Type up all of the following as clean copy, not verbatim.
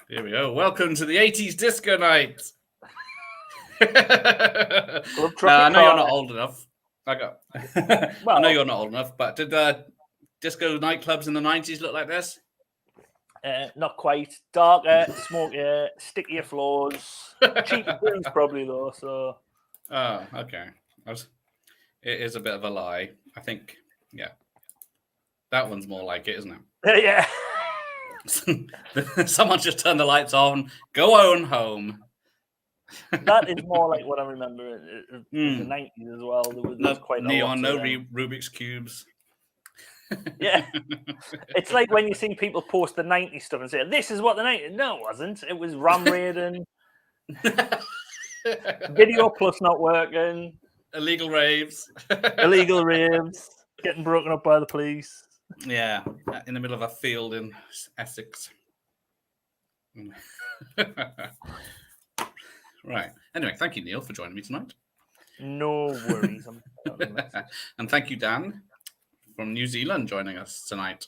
Here we go. Welcome to the 80s disco night. I know you're not old enough. I know you're not old enough, but did disco nightclubs in the 90s look like this? Not quite. Darker, smokier, stickier floors. Cheaper booze probably though. So. Oh, okay. It is a bit of a lie. I think, yeah. That one's more like it, isn't it? Yeah. Someone just turned the lights on. Go on home. That is more like what I remember in the 90s as well. There was quite neon, a lot no Rubik's cubes. Yeah. It's like when you see people post the 90s stuff and say, this is what the 90s... No, it wasn't. It was Ram Raiden. Video Plus not working. Illegal raves. Getting broken up by the police. Yeah, in the middle of a field in Essex. Right. Anyway, thank you, Neil, for joining me tonight. No worries. And thank you, Dan, from New Zealand, joining us tonight.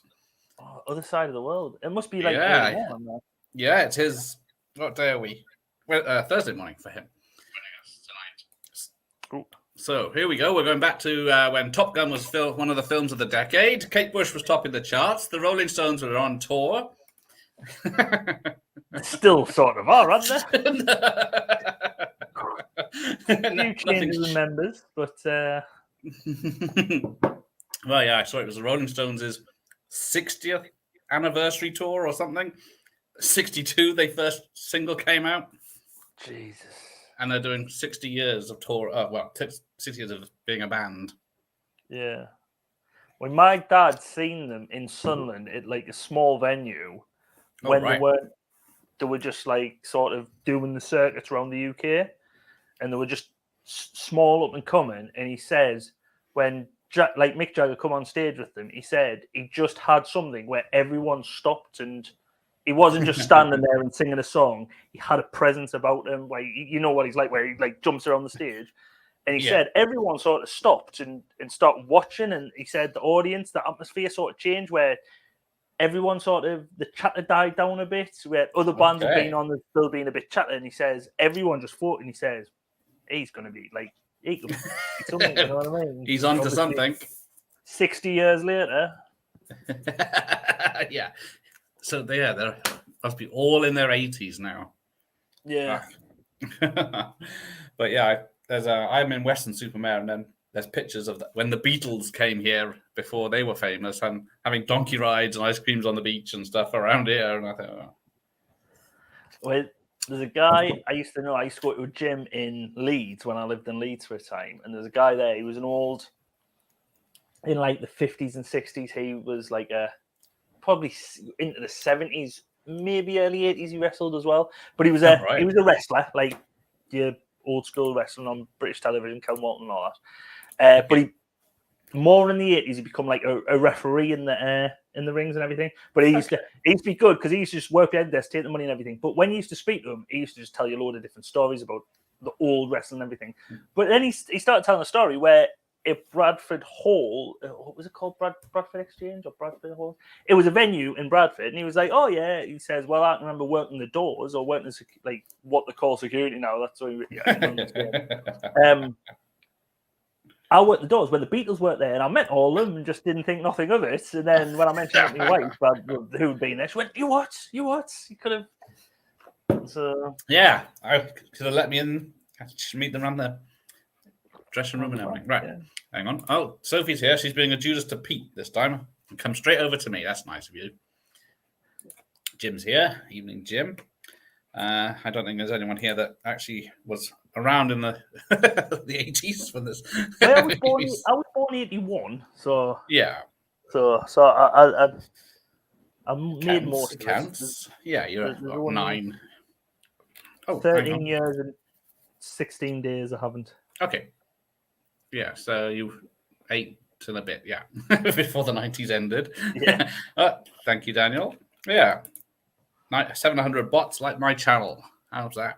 Oh, other side of the world. It must be like yeah, it is. What day are we? Well, Thursday morning for him. Joining us tonight. Cool. So here we go. We're going back to when Top Gun was one of the films of the decade. Kate Bush was topping the charts. The Rolling Stones were on tour. Still sort of are, aren't they? Few changes in members, but well, yeah, I saw it was the Rolling Stones' 60th anniversary tour or something. 62, their first single came out. Jesus. And they're doing 60 years of tour. 60 years of being a band. Yeah. When my dad seen them in Sunderland at like a small venue, when they were just like sort of doing the circuits around the UK, and they were just small up and coming. And he says when Mick Jagger come on stage with them, he said he just had something where everyone stopped and. He wasn't just standing there and singing a song. He had a presence about him. Where you know what he's like, where he like jumps around the stage. And he said everyone sort of stopped and started watching. And he said the audience, the atmosphere sort of changed, where everyone sort of the chatter died down a bit. Where other bands have been on, there's still being a bit chatter. And he says everyone just fought. And he says he's going to be like he could be something. You know what I mean? He's onto something. 60 years later. Yeah. So they must be all in their 80s now. Yeah. But yeah, I'm in Weston-super-Mare, and then there's pictures of when the Beatles came here before they were famous, and having donkey rides and ice creams on the beach and stuff around here. And I thought, well, there's a guy I used to know. I used to go to a gym in Leeds when I lived in Leeds for a time, and there's a guy there. He was an old, in like the 50s and 60s. He was like probably into the 70s, maybe early 80s. He wrestled as well, but he was a wrestler, like your old school wrestling on British television, Kel Walton and all that. But he more in the 80s, he become like a referee in the rings and everything. But he used to be good because he used to just work the head desk, take the money and everything. But when he used to speak to him, he used to just tell you a load of different stories about the old wrestling and everything. But then he started telling a story where at Bradford Hall, what was it called? Bradford Exchange or Bradford Hall? It was a venue in Bradford, and he was like, "Oh yeah," he says, "Well, I can remember working the doors or working like what they call security now." That's what I worked the doors when the Beatles weren't there, and I met all of them and just didn't think nothing of it. And then when I mentioned it to my wife, who had been there, she went, "You what? You what? You could have." So yeah, I could have let me in. Meet them around the dressing room and everything. Right. Yeah. Hang on. Oh, Sophie's here. She's being a Judas to Pete this time. Come straight over to me. That's nice of you. Jim's here. Evening, Jim. I don't think there's anyone here that actually was around in the 80s for this. Well, I was born 81, so yeah. So I made most counts. Yeah, you're 9. 13 years and 16 days. I haven't. Okay. Yeah, so you 8 and a bit, yeah, before the 90s ended. Yeah. Thank you, Daniel. Yeah. 700 bots like my channel. How's that?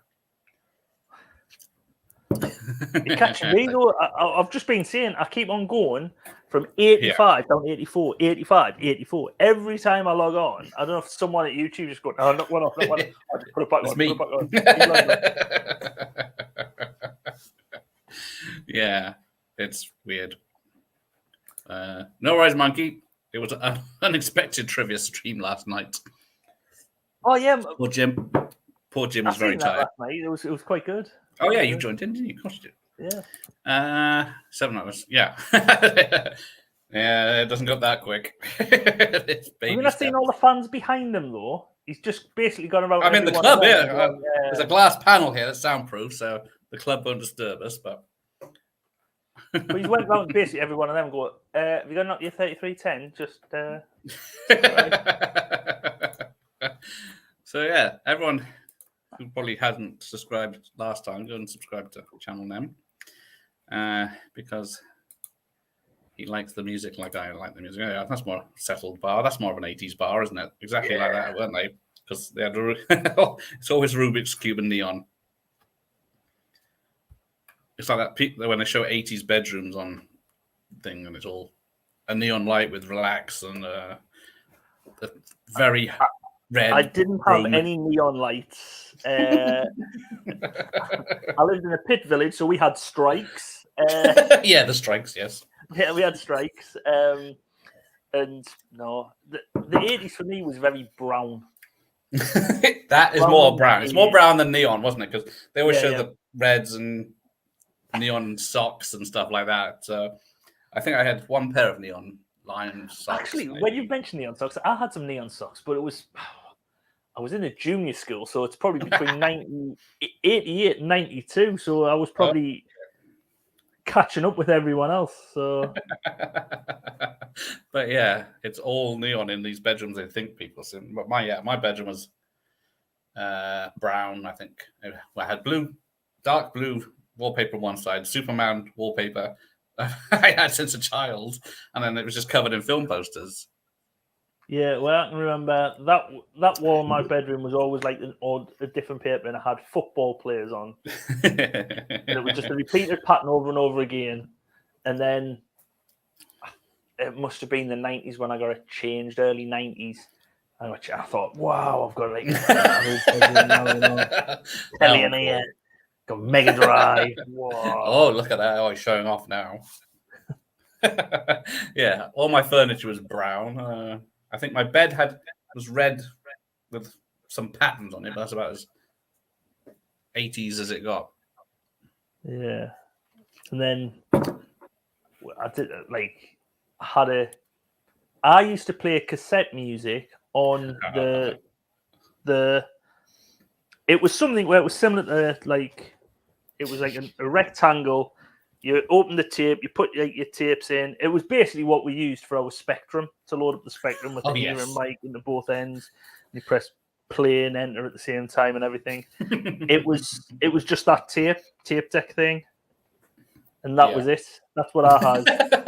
You're catching me, though. I've just been saying, I keep on going from 85 down to 84, 85, 84. Every time I log on, I don't know if someone at YouTube just going, oh, not one off, not one off. I just put it back It's on, me. put it back on. Yeah, it's weird. No worries, Monkey. It was an unexpected trivia stream last night. Oh, yeah. Poor Jim. Poor Jim was very tired. Last night. It was quite good. Oh, yeah, you joined in, didn't you? Of course you did. Yeah. 7 hours. Yeah. Yeah, it doesn't go that quick. I've seen all the fans behind him, though. He's just basically gone around. I'm in the club here. There's a glass panel here that's soundproof, so the club won't disturb us. But he's went around to basically every one of them and go, have you got not your 3310? Just. So, yeah, everyone who probably hasn't subscribed last time, go and subscribe to Channel Nem. Because he likes the music like I like the music. Yeah, that's more settled bar. That's more of an 80s bar, isn't it? Exactly like that, weren't they? Because they had it's always Rubik's Cube and neon. It's like that when they show 80s bedrooms on thing, and it's all a neon light with relax and a very red. I didn't have any neon lights. I lived in a pit village, so we had strikes. Yeah, the strikes, yes. Yeah, we had strikes. And no, the 80s for me was very brown. That is more brown. It's more brown than neon, wasn't it? Because they always show the reds and neon socks and stuff like that. So I think I had one pair of neon line socks. Actually, when you mentioned neon socks, I had some neon socks, but I was in a junior school, so it's probably between 88 and 92. So I was probably catching up with everyone else. So, but yeah, it's all neon in these bedrooms. I think people see. But my bedroom was brown. I think I had dark blue wallpaper on one side, Superman wallpaper I had since a child, and then it was just covered in film posters. Yeah, well, I can remember that wall in my bedroom was always like a different paper, and it had football players on. And it was just a repeated pattern over and over again. And then it must have been the 90s when I got it changed, early 90s. I thought, wow, I've got like telly in here, got Mega Drive. Whoa. Oh, look at that! Oh, he's showing off now. Yeah, all my furniture was brown. I think my bed was red with some patterns on it, but that's about as 80s as it got. Yeah. And then I used to play cassette music on it was something where it was similar to it was like a rectangle. You open the tape, you put your tapes in. It was basically what we used for our Spectrum to load up the Spectrum with the mirror and mic into both ends. You press play and enter at the same time and everything. It was just that tape deck thing, and that was it. That's what I had.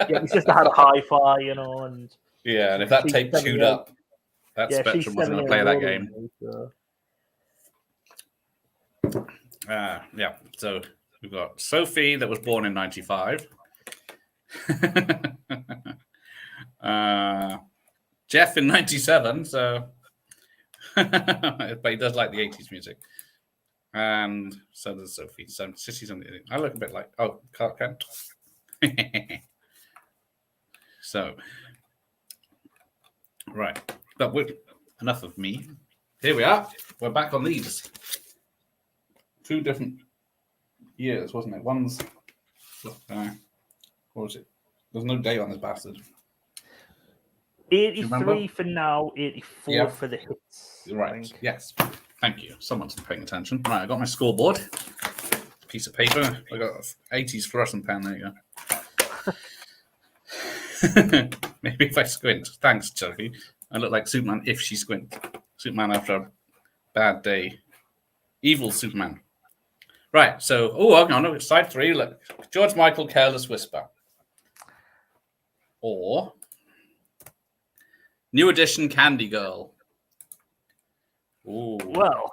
Yeah, my sister had a hi-fi, and if that tape queued up, that Spectrum wasn't going to play that game. So we've got Sophie that was born in 95. Jeff in 97, so but he does like the 80s music. And so does Sophie. So Sissy's on the I look a bit like Clark Kent. So right. But enough of me. Here we are. We're back on these. 2 different years, wasn't it? One's what was it? There's no date on this bastard. 83 for now, 84 for the hits. Right. Yes. Thank you. Someone's paying attention. Right, I got my scoreboard. Piece of paper. I got 80s fluorescent pen. There you go. Maybe if I squint. Thanks, Sophie. I look like Superman if she squints. Superman after a bad day. Evil Superman. Right, so, hang on, side 3, look. George Michael, Careless Whisper. Or New Edition, Candy Girl. Ooh. Well.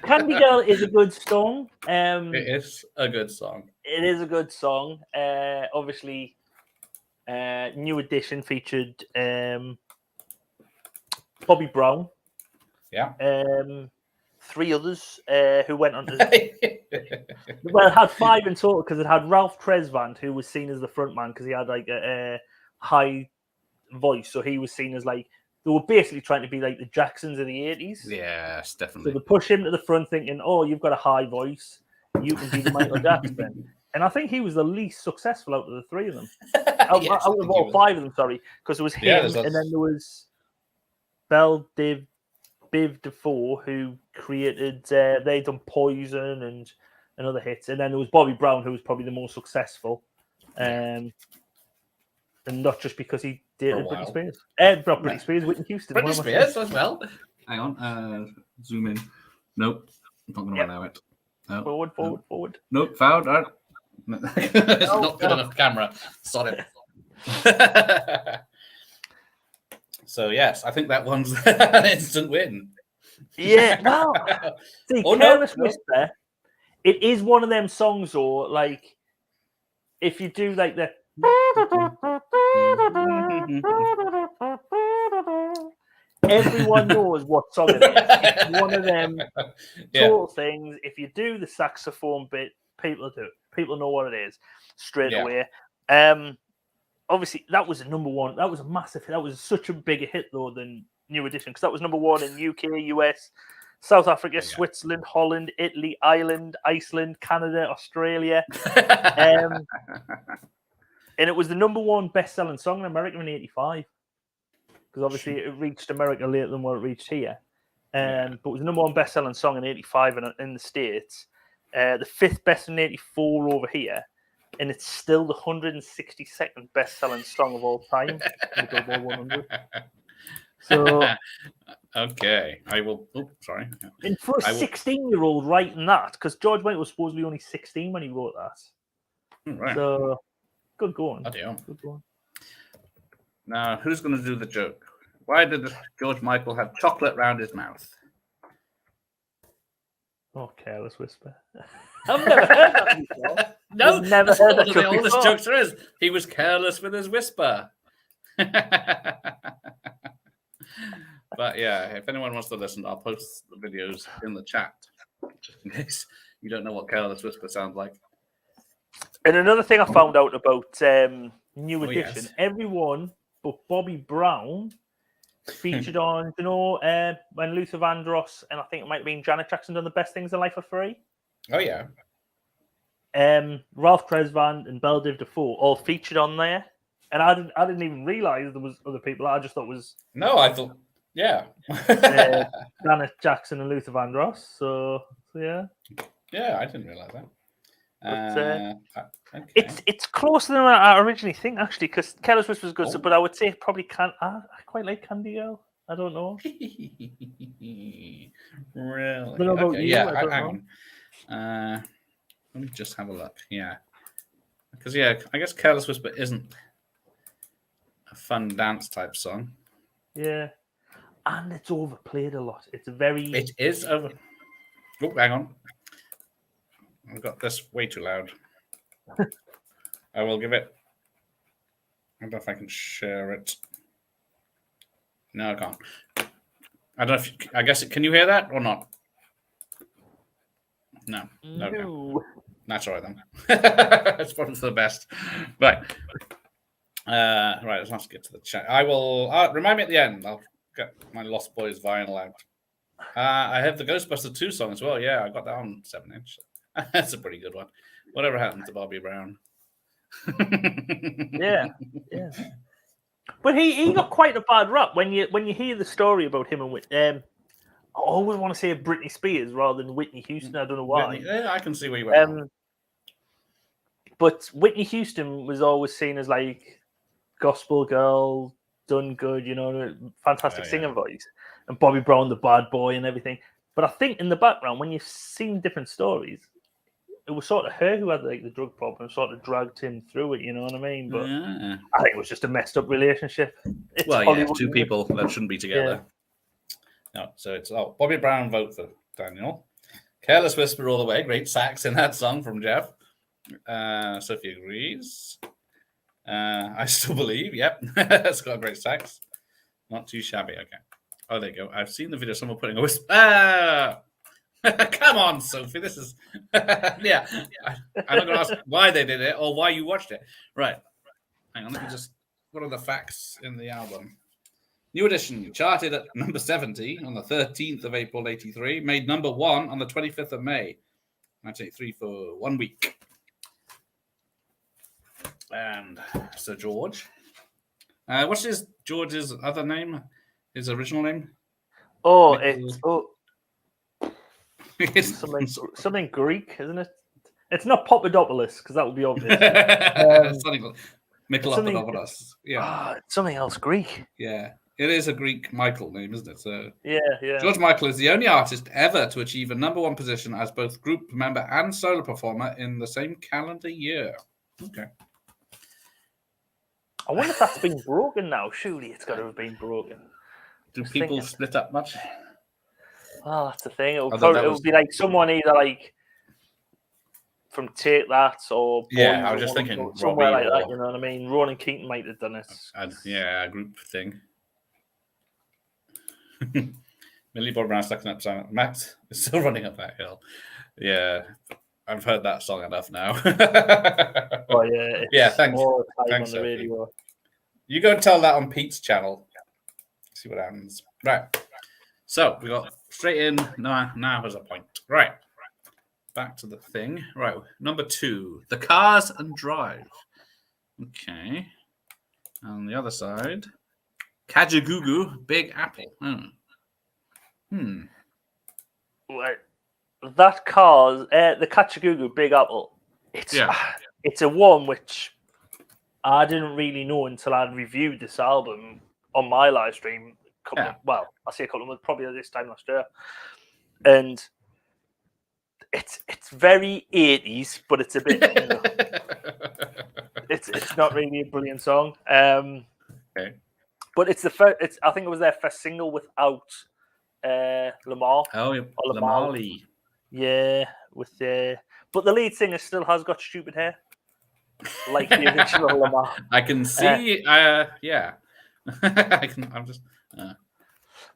Candy Girl is a good song. It is a good song. It is a good song. Obviously, New Edition featured Bobby Brown. Yeah. 3 others who went on to... Well, it had 5 in total because it had Ralph Tresvant, who was seen as the front man because he had like a high voice. So he was seen as like... They were basically trying to be like the Jacksons of the 80s. Yes, So definitely. they push him to the front thinking, oh, you've got a high voice. You can be the Michael Jackson. And I think he was the least successful out of the 3 of them. Out of all 5 of them, sorry. Because there was him, and then there was Biv DeFore, who created, they done Poison and other hits. And then there was Bobby Brown, who was probably the most successful. And not just because he dated Britney Spears. Not Britney Spears, Whitney Houston. Britney Spears as well. Hang on, zoom in. Nope, not going to allow it. No. Forward. Nope, found. It's not good enough camera. Sorry. So yes, I think that one's an instant win. Yeah, well, see, Careless Whisper, it is one of them songs, though, like, if you do, like, the... Everyone knows what song it is. It's one of them total things. If you do the saxophone bit, people do it. People know what it is straight away. Obviously, that was a number one. That was a massive hit. That was such a bigger hit, though, than New Edition, because that was number one in UK, US, South Africa, Switzerland, Holland, Italy, Ireland, Iceland, Canada, Australia. And it was the number one best-selling song in America in '85. Because obviously it reached America later than what it reached here. But it was the number one best-selling song in '85 in the States. The 5th best in '84 over here. And it's still the 162nd best-selling song of all time in the Billboard 100. So, okay, I will. Oh, sorry. And for a 16-year-old writing that, because George Michael was supposedly only 16 when he wrote that. Right. So, good going. Good going. Now, who's going to do the joke? Why did George Michael have chocolate round his mouth? Oh, Careless Whisper. I've never heard that before. No, I've never heard that the oldest jokes there is. He was careless with his whisper. But yeah, if anyone wants to listen, I'll post the videos in the chat, just in case you don't know what careless whisper sounds like. And another thing I found out about New Edition, everyone but Bobby Brown featured on, when Luther Vandross and I think it might have been Janet Jackson done The Best Things in Life for Free. Oh, yeah. Ralph Tresvant and Biv DeFore all featured on there. And I didn't even realise there was other people. I just thought it was... No, I thought... Yeah. Janet Jackson and Luther Vandross. So yeah. Yeah, I didn't realise that. But, it's closer than I originally think, actually, because Careless Whisper was good, but I would say probably can't. I quite like Candy Girl. I don't know. Really? I don't know about you. Hang on. Let me just have a look. Yeah. Because, I guess Careless Whisper isn't a fun dance type song. Yeah. And it's overplayed a lot. It's very... It is over... Oh, hang on. I've got this way too loud. I will give it... I don't know if I can share it. No, I can't. I don't know if... I guess... Can you hear that or not? No. Okay. That's all right, then. It's probably for the best. Right. Right, let's get to the chat. I will... remind me at the end. I'll get my Lost Boys vinyl out. I have the Ghostbusters 2 song as well. Yeah, I got that on 7-inch. That's a pretty good one. Whatever happened to Bobby Brown? Yeah. But he got quite a bad rap when you hear the story about him and I always want to say Britney Spears rather than Whitney Houston. I don't know why. Yeah, I can see where you went. But Whitney Houston was always seen as like gospel girl, done good, fantastic singing voice, and Bobby Brown the bad boy and everything. But I think in the background, when you've seen different stories, it was sort of her who had like the drug problem, sort of dragged him through it. You know what I mean? But I think it was just a messed up relationship. It's two people that shouldn't be together. Yeah. No, so it's Bobby Brown vote for Daniel. Careless Whisper all the way. Great sax in that song from Jeff. Sophie agrees. I Still Believe. Yep. It's got a great sax. Not too shabby. Okay. Oh, there you go. I've seen the video. Someone putting a whisper. Come on, Sophie. This is... yeah. I'm not going to ask why they did it or why you watched it. Right. Hang on. Let me just... What are the facts in the album? New Edition charted at number 70 on the 13th of April, 83. Made number 1 on the 25th of May, 1983 for 1 week. And Sir George. What's George's other name? His original name? Oh, it's something Greek, isn't it? It's not Papadopoulos, because that would be obvious. Something Michaelopoulos. Yeah. It's something else Greek. Yeah. It is a Greek Michael name, isn't it? So yeah. George Michael is the only artist ever to achieve a number 1 position as both group member and solo performer in the same calendar year. Okay. I wonder if that's been broken now. Surely it's got to have been broken. Do people split up much? Oh, that's the thing. It would be like someone either like from Take That or I was just thinking somewhere like that. You know what I mean? Ronan Keaton might have done it. A group thing. Millie Bob Brown stuck in upside. Matt is still running up that hill. Yeah, I've heard that song enough now. Oh yeah, yeah. Thanks. Thanks, on the radio. You go and tell that on Pete's channel. See what happens. Right. So we got straight in. Now has a point. Right. Back to the thing. Right. Number 2, The Cars and Drive. Okay. On the other side, Kajagoogoo, Big Apple. Right. That Cars, the Kajagoogoo, Big Apple. It's a one which I didn't really know until I reviewed this album on my live stream. I say a couple of months, probably this time last year, and it's very 80s, but it's a bit. It's not really a brilliant song. Okay. But it's the first. I think it was their first single without Lamar. Oh, Lamar. Yeah, but the lead singer still has got stupid hair, like the original Lamar. I can see. Yeah. I'm just.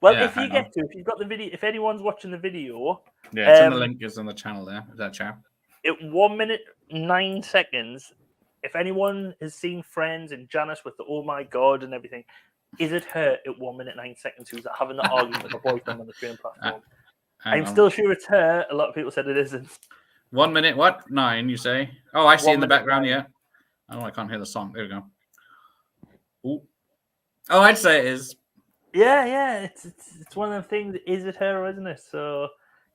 If you've got the video, if anyone's watching the video, it's in the link is on the channel there. Is that chat? At 1 minute 9 seconds, if anyone has seen Friends and Janice with the "Oh my God" and everything, is it her at 1 minute 9 seconds who's having the argument with her boyfriend on the train platform? I'm still sure it's her. A lot of people said it isn't. 1 minute, what? 9, you say? Oh, I see in the background, 9. Yeah. Oh, I can't hear the song. There we go. Ooh. Oh, I'd say it is. Yeah. It's one of them things. Is it her or isn't it? So,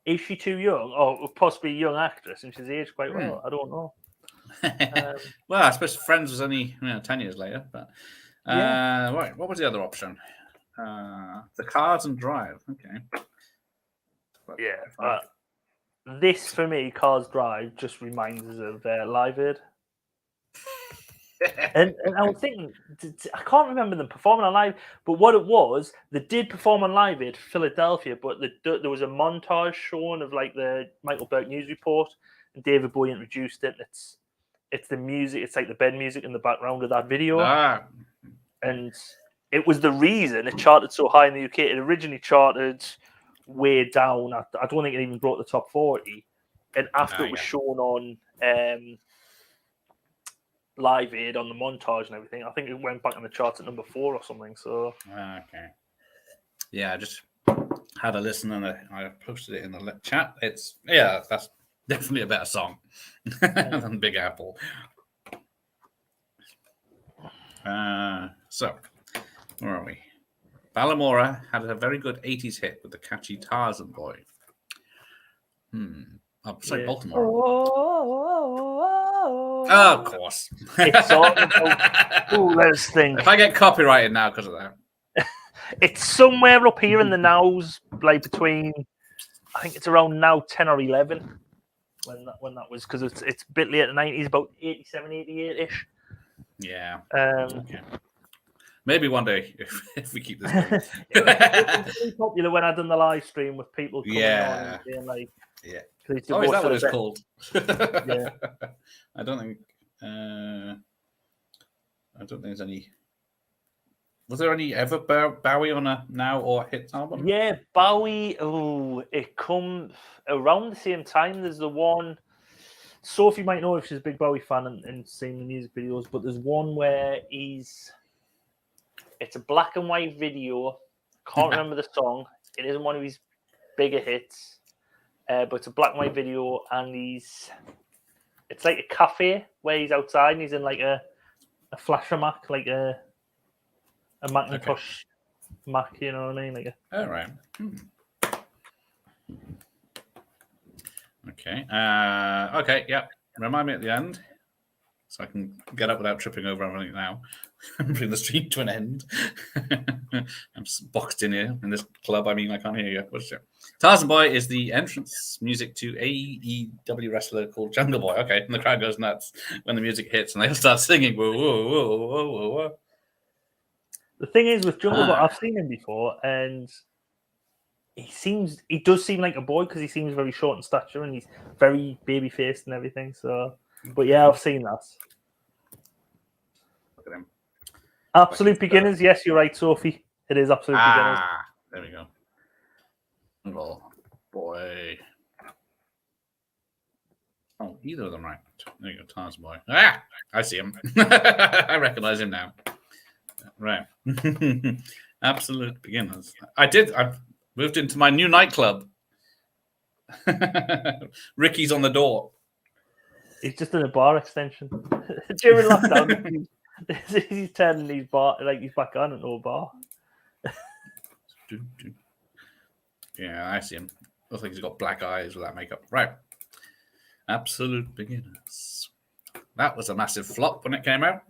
is she too young? Or possibly a young actress, and she's aged quite well. I don't know. Well, I suppose Friends was only 10 years later. But right, what was the other option? The Cars and Drive. Okay. Yeah. This for me, Cars Drive, just reminds us of Live Aid. and I was thinking, I can't remember them performing on Live, but what it was, they did perform on Live Aid Philadelphia, but there was a montage shown of like the Michael Burke News Report, and David Bowie introduced it. It's the music, it's like the bed music in the background of that video, and it was the reason it charted so high in the UK. It originally charted way down. I don't think it even broke the top 40, and after it was shown on Live Aid on the montage and everything, I think it went back on the charts at number 4 or something. So okay, yeah, I just had a listen and I posted it in the chat. That's definitely a better song than Big Apple. So where are we? Ballamora had a very good 80s hit with the catchy Tarzan Boy. Baltimore. Oh, of course. It's all about, let's think. If I get copyrighted now because of that. It's somewhere up here in the nows, like between, I think it's around now 10 or 11 when that was, because it's a bit late in the 90s, about 87, 88-ish. Yeah. Okay. Maybe one day if we keep this going. It was really popular when I done the live stream with people coming on and being like, yeah. Oh, is that what it's called? Yeah. I don't think there's any. Was there any ever Bowie on a Now or Hits album? Yeah, Bowie. Oh, it come around the same time. There's the one. Sophie might know if she's a big Bowie fan and seen the music videos, but there's one where it's a black and white video. Can't remember the song. It isn't one of his bigger hits, but it's a black and white video, and it's like a cafe where he's outside and he's in like a flasher Mac, like a Macintosh Mac, you know what I mean? Like all right. Okay. Okay. Yeah. Remind me at the end, so I can get up without tripping over everything now. Bring the stream to an end. I'm boxed in here in this club. I mean, I can't hear you. What's it? Tarzan Boy is the entrance music to AEW wrestler called Jungle Boy. Okay, and the crowd goes nuts when the music hits, and they start singing. Whoa, whoa, whoa, whoa, whoa, whoa. The thing is with Jungle Boy, I've seen him before, and he does seem like a boy because he seems very short in stature and he's very baby faced and everything. So, but yeah, I've seen that. Look at him. Absolute Beginners. Yes, you're right, Sophie. It is Absolute Beginners. There we go. Oh boy. Oh, either of them right. There you go, Tarzan Boy. I see him. I recognize him now. Right. Absolute Beginners. I moved into my new nightclub. Ricky's on the door. He's just in a bar extension. During lockdown, he's turning his bar, like he's back on into a bar. Yeah, I see him. Looks like he's got black eyes with that makeup. Right. Absolute Beginners. That was a massive flop when it came out.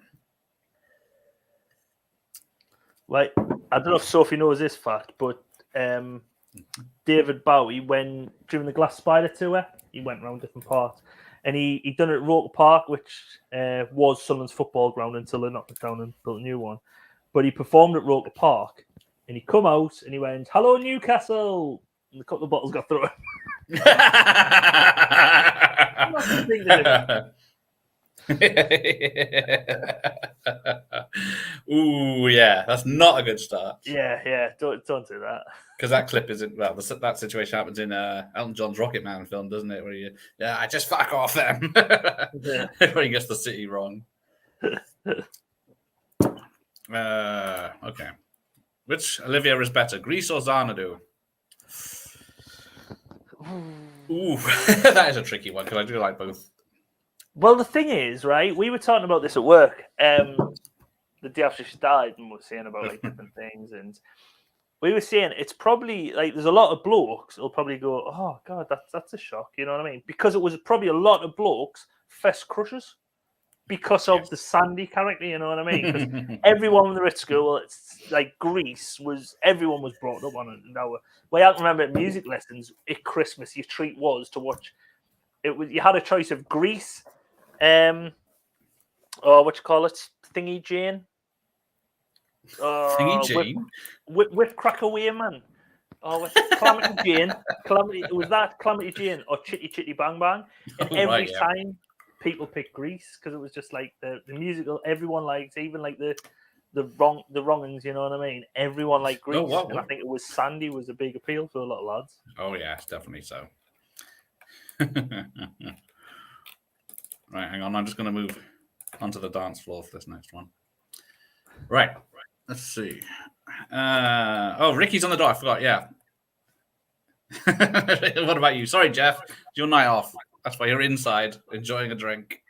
Like, I don't know if Sophie knows this fact, but David Bowie, during the Glass Spider tour, he went around different parts, and he done it at Roker Park, which was Sunderland's football ground until they knocked it down and built a new one. But he performed at Roker Park, and he come out and he went, "Hello, Newcastle," and a couple of bottles got through him. Ooh, yeah, that's not a good start. Yeah, don't do that. Because that clip isn't that situation happens in Elton John's Rocket Man film, doesn't it? Where I just fuck off them. Where he gets the city wrong. Okay. Which Olivia is better, Grease or Xanadu? Ooh, that is a tricky one because I do like both. Well, the thing is, right, we were talking about this at work the day after she died, and we were saying about like different things, and we were saying it's probably like there's a lot of blokes who'll probably go, "Oh God, that's a shock," you know what I mean? Because it was probably a lot of blokes first crushes because of the Sandy character, you know what I mean? Because everyone when they're at school, it's like Grease everyone was brought up on it. Now, I can remember at music lessons at Christmas, your treat was to watch. You had a choice of Grease. What you call it? Thingy Jane. Thingy Jane. Whip Crack Away, man. Calamity Jane. Calamity Jane or Chitty Chitty Bang Bang? And every time people picked Grease because it was just like the musical everyone likes, even like the wrongings, you know what I mean? Everyone liked Grease. And I think it was Sandy was a big appeal for a lot of lads. Oh yeah, definitely so. Right, hang on. I'm just going to move onto the dance floor for this next one. Right. Let's see. Ricky's on the door. I forgot. Yeah. What about you? Sorry, Jeff. It's your night off. That's why you're inside enjoying a drink.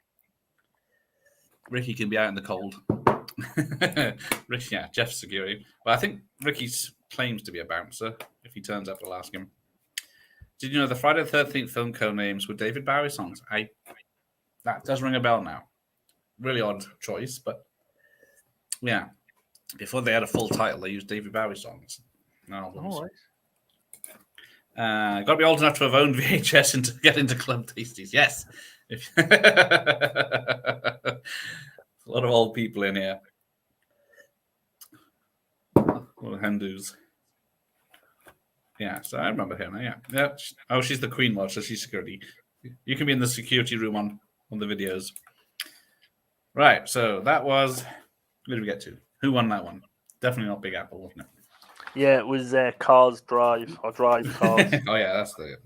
Ricky can be out in the cold. Ricky, yeah, Jeff's security. But I think Ricky's claims to be a bouncer. If he turns up, we'll ask him. Did you know the Friday the 13th film co-names were David Bowie songs? That does ring a bell now. Really odd choice, but yeah. Before they had a full title, they used David Bowie songs. No, got to be old enough to have owned VHS and to get into Club Tasties. Yes. A lot of old people in here. All the Hindus. Yeah, so I remember her now. Yeah. Oh, she's the Queen Watch, so she's security. You can be in the security room on the videos. Right, so that was. Where did we get to? Who won that one? Definitely not Big Apple, wasn't it? Yeah, it was Cars Drive or Drive Cars. Oh yeah, that's the.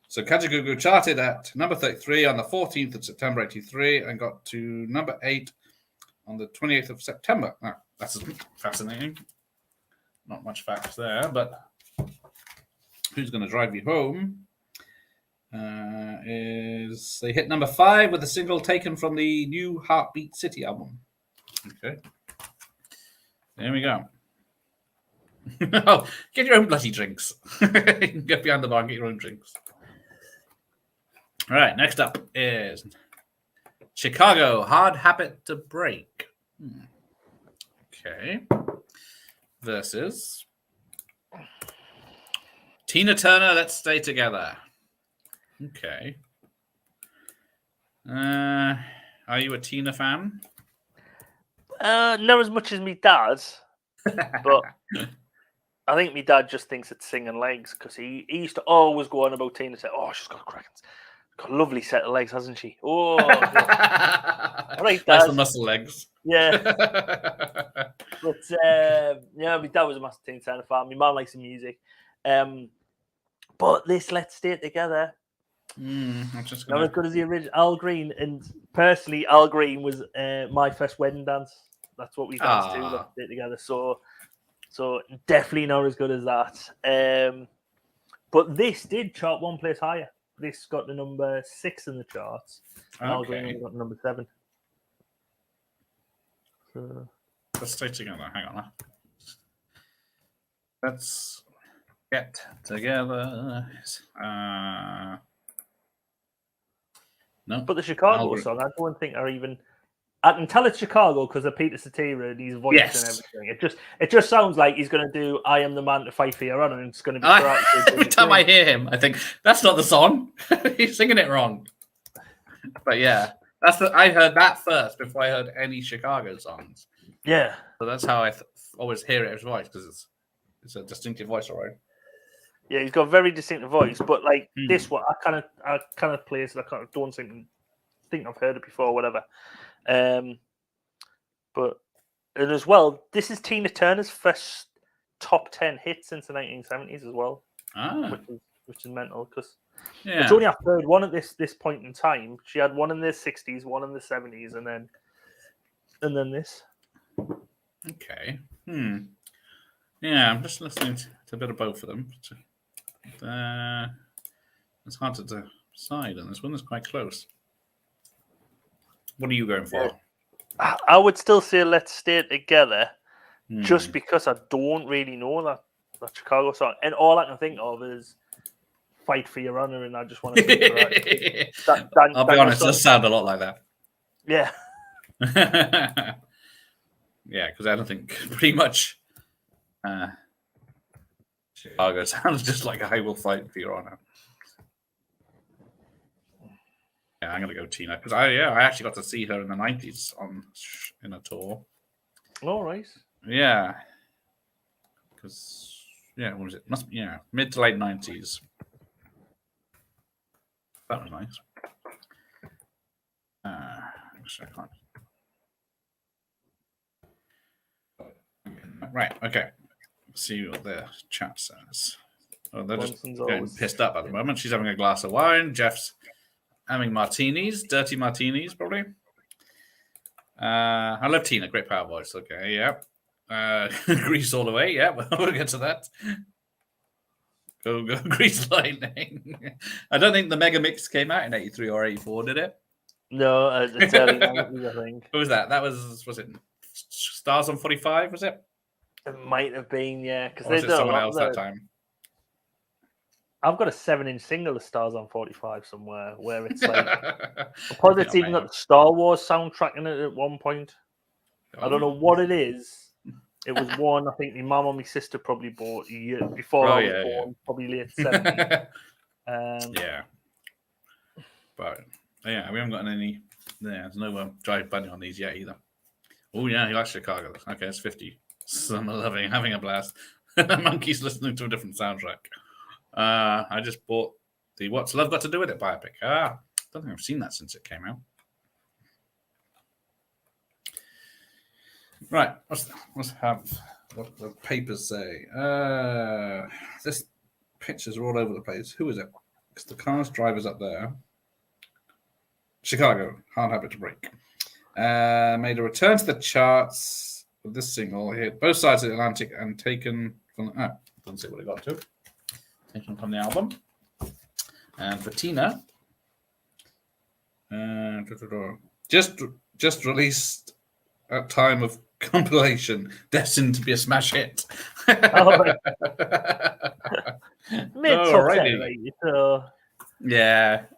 So Kajagoogoo charted at number 33 on the 14th of September 83 and got to number 8 on the 28th of September. Oh, that's fascinating. Not much facts there, but Who's Going to Drive You Home is they hit number 5 with a single taken from the new Heartbeat City album. Okay. There we go. Oh, get your own bloody drinks. You can get behind the bar and get your own drinks. All right, next up is Chicago, Hard Habit to Break. Okay. Versus Tina Turner, Let's Stay Together. Okay. Are you a Tina fan? Not as much as me dad, but I think my dad just thinks it's singing legs because he used to always go on about Tina. Say, "Oh, she's got a lovely set of legs, hasn't she?" Oh, all right, that's the muscle legs. Yeah. But yeah, my dad was a massive Tina Turner fan. My mum likes the music. But this Let's Stay Together. I'm just not as good as the original Al Green, and personally, Al Green was my first wedding dance. That's what we danced to. Let's Stay Together. So definitely not as good as that. But this did chart one place higher. This got to number 6 in the charts. And Al Green only got to number 7. So let's stay together. Hang on. Let's get together. No. But the Chicago song, I don't think are even. I can tell it's Chicago because of Peter Cetera and his voice and everything. It just sounds like he's going to do "I Am the Man to Fight for Your Honor" and it's going to be. Every time I hear him, I think that's not the song. He's singing it wrong. But yeah, I heard that first before I heard any Chicago songs. Yeah, so that's how I always hear it as voice because it's a distinctive voice, all right. Yeah, he's got a very distinctive voice, but like this one, I kind of place it. I don't think I've heard it before, or whatever. But and as well, this is Tina Turner's first top 10 hit since the 1970s as well, which is mental because it's only our third one at this point in time. She had one in the 60s, one in the 70s, and then this. Okay. Yeah, I'm just listening to a bit of both of them. It's hard to decide on this one. It's quite close. What are you going for? I would still say Let's Stay Together, just because I don't really know that Chicago song, and all I can think of is "Fight for Your Honor," and I just want to sing for that. I'll be honest, it does sound a lot like that. Yeah. Yeah, because I don't think pretty much Chicago sounds just like "I Will Fight for Your Honor." Yeah, I'm gonna go Tina because I actually got to see her in the 90s in a tour. All right. Yeah, because what was it? Must be mid to late 90s. That was nice. Actually, I can't. Right. Okay. Let's see what the chat says. Oh, they're just getting pissed up at the moment. She's having a glass of wine. Jeff's having martinis, dirty martinis, probably. I love Tina, great power voice. Okay, yeah. Grease all the way. Yeah, we'll get to that. Go, Grease Lightning. I don't think the Mega Mix came out in 83 or 84, did it? No, it's early 90s, I think. What was that? That was it Stars on 45, was it? It might have been, yeah. Or was it someone else that time? I've got a 7-inch single of Stars on 45 somewhere where it's like, I suppose it's even got the Star Wars soundtrack in it at one point. I don't know what it is. It was one I think my mum or my sister probably bought a year before I was born, probably late 70s. Yeah. But we haven't gotten any. There's no Drive Bunny on these yet either. Oh, yeah, he likes Chicago. Okay, it's 50. Summer loving, having a blast. Monkey's listening to a different soundtrack. I just bought the What's Love Got to Do with It biopic. I don't think I've seen that since it came out. Right, let's have what the papers say. This pictures are all over the place. Who is it? Because the car's driver's up there. Chicago, Hard Habit to Break. Made a return to the charts with this single. Hit both sides of the Atlantic and taken from doesn't say what it got to. Taken from the album. And for Tina, just released at time of compilation, destined to be a smash hit. Yeah,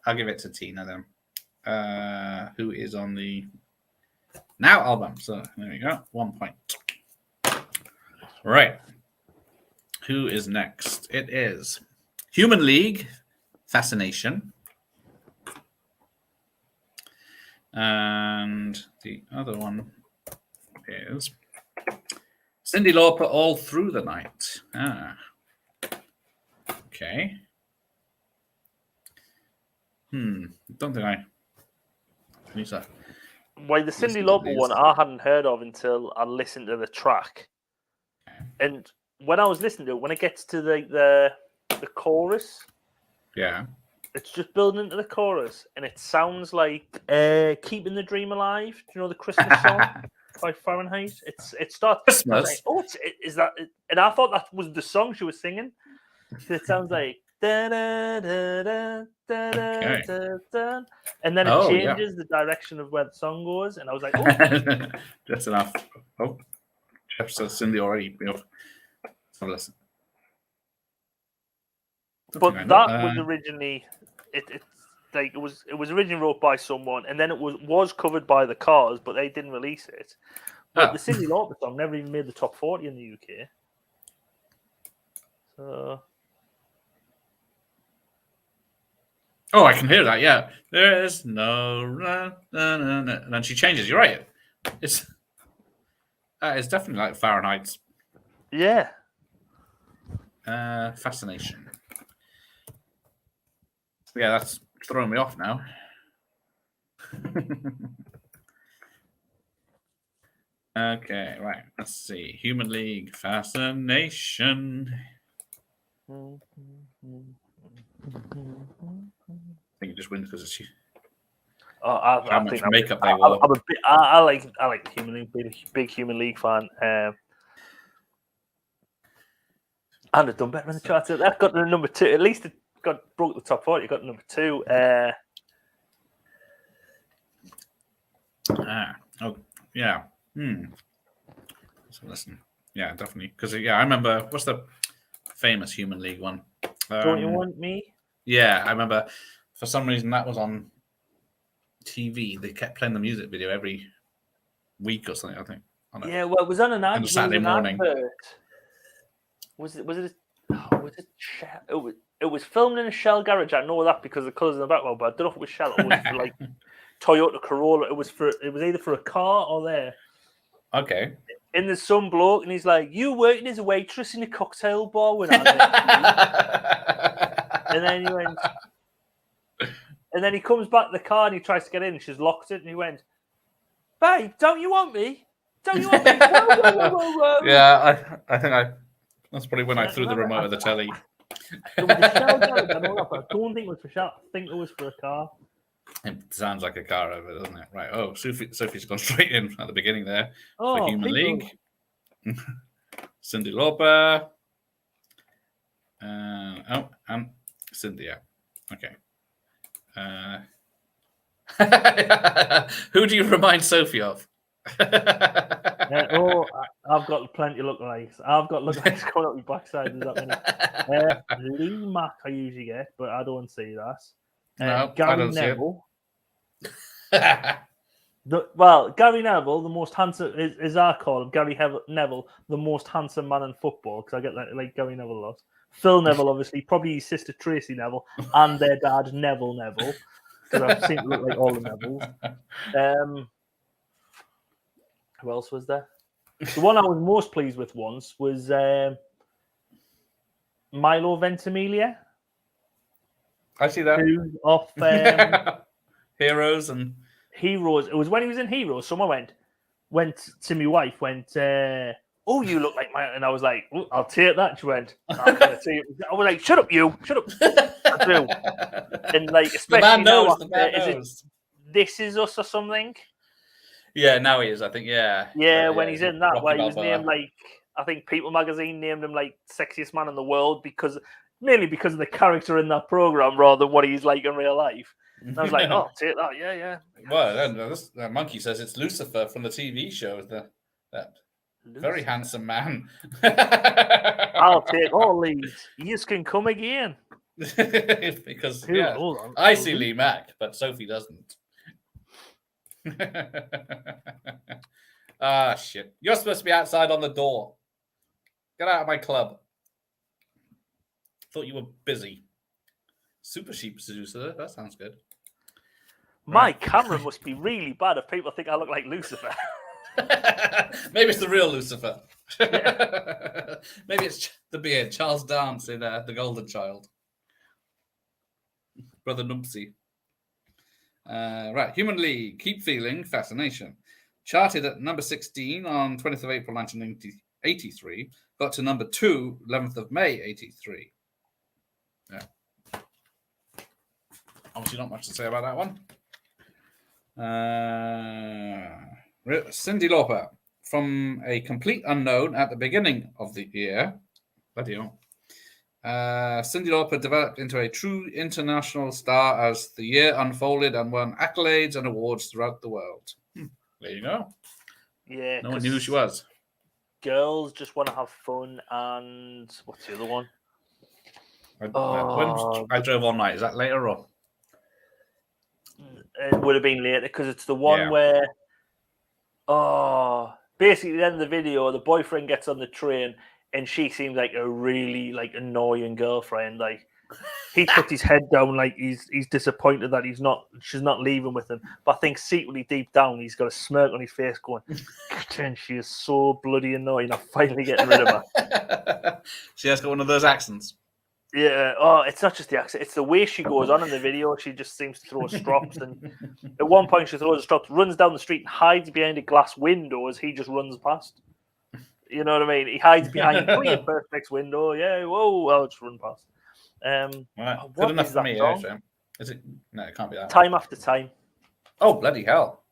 I'll give it to Tina then. Who is on the Now album? So there we go, 1 point. Right. Who is next? It is Human League, Fascination. And the other one is Cyndi Lauper, All Through the Night. Okay. Don't think I finish that. Well, the Cyndi Lauper one I hadn't heard of until I listened to the track. Okay. And when I was listening to it, when it gets to the chorus, yeah, it's just building into the chorus, and it sounds like "Keeping the Dream Alive." Do you know the Christmas song by Fahrenheit? It starts Christmas. Like, is that? And I thought that was the song she was singing. It sounds like da da da da da da da da, and then it changes the direction of where the song goes, and I was like, "Oh, just enough." Oh, Jeff says Cyndi already. Let's have a listen. But that was originally it was originally wrote by someone, and then it was covered by the Cars, but they didn't release it. But the Cyndi Lauper song never even made the top 40 in the UK. So, I can hear that. Yeah, there's no and then she changes. You're right. It's definitely like Fahrenheit's. Yeah. Fascination. Yeah, that's throwing me off now. Okay, right. Let's see. Human League, Fascination. I think it just wins because it's how much makeup they wore. I like Human League. Big Human League fan. And it's done better in the charts. That got to number 2. At least it broke the top 40. It got number 2. Yeah. So listen. Yeah, definitely. Because I remember. What's the famous Human League one? Don't You Want Me? Yeah, I remember. For some reason, that was on TV. They kept playing the music video every week or something. I think. Yeah, well, it was on an ad. Saturday morning. Advert. Was it? It was filmed in a Shell garage. I know that because of the colours in the background, but I don't know if it was Shell. It was for like Toyota Corolla. It was either for a car or there. Okay. And there's some bloke, and he's like, "You working as a waitress in a cocktail bar when I met you?" And then he went, and then he comes back to the car and he tries to get in, and she's locked it, and he went, "Babe, don't you want me? Don't you want me?" Whoa. Yeah, I think that's probably when I threw the remote of the telly. It was a Shell garage, I know that, but I don't think it was for Shell. I think it was for a car. It sounds like a car over, doesn't it? Right. Oh, Sophie's gone straight in at the beginning there for Human League. Cyndi Lauper. And Cyndi. Yeah. Okay. Who do you remind Sophie of? I've got plenty of lookalikes. I've got lookalikes coming up my backside. There's that many. Lee Mack I usually get, but I don't see that. No, Gary Neville. Gary Neville, the most handsome, is I call him Gary Neville, the most handsome man in football, because I get that like Gary Neville a lot. Phil Neville, obviously, probably his sister Tracy Neville, and their dad Neville, because I've seen it look like all the Nevilles. Who else was there? The one I was most pleased with once was Milo Ventimiglia. I see that. Who's off Heroes and Heroes. It was when he was in Heroes. Someone went to my wife, oh, you look like my, and I was like, I'll take that. She went, I'm gonna take it. I was like, shut up, you, shut up. I do. And like, especially the man now, knows. The man knows. This Is Us or something? Yeah, now he is. I think. Yeah. Yeah, when he's in that, Rocky where he was Balboa. named like, I think People Magazine named him like sexiest man in the world mainly because of the character in that program rather than what he's like in real life. And I was like, oh, take that, yeah. Well, that monkey says it's Lucifer from the TV show. That very handsome man. I'll take all these. You can come again. Because hold on. I see Lee Mack, but Sophie doesn't. Ah, shit. You're supposed to be outside on the door. Get out of my club. Thought you were busy. Super Sheep Seducer. That sounds good. My camera must be really bad if people think I look like Lucifer. Maybe it's the real Lucifer. Maybe it's the beard. Charles Dance in The Golden Child. Brother Numpsy. Right. Human League. Keep Feeling Fascination. Charted at number 16 on 20th of April 1983. Got to number 2, 11th of May 83. Yeah. Obviously not much to say about that one. Cyndi Lauper, from a complete unknown at the beginning of the year. Bloody hell. Cyndi Lauper developed into a true international star as the year unfolded and won accolades and awards throughout the world. There you go. Yeah. No one knew who she was. Girls Just Want to Have Fun, and what's the other one? When I Drove All Night. Is that later or? It would have been later because it's the one where, basically at the end of the video, the boyfriend gets on the train and she seems like a really like annoying girlfriend. Like he puts his head down, like he's disappointed that she's not leaving with him. But I think secretly deep down he's got a smirk on his face, going, "She is so bloody annoying. I'm finally getting rid of her." She has got one of those accents. Yeah. Oh, it's not just the accent; it's the way she goes on in the video. She just seems to throw strops, and at one point she throws strops, runs down the street, and hides behind a glass window as he just runs past. You know what I mean? He hides behind a perfect window. Yeah. Whoa! I'll just run past. Right. Good enough for me. Actually. Is it? No, it can't be that. Time After Time. Oh, bloody hell!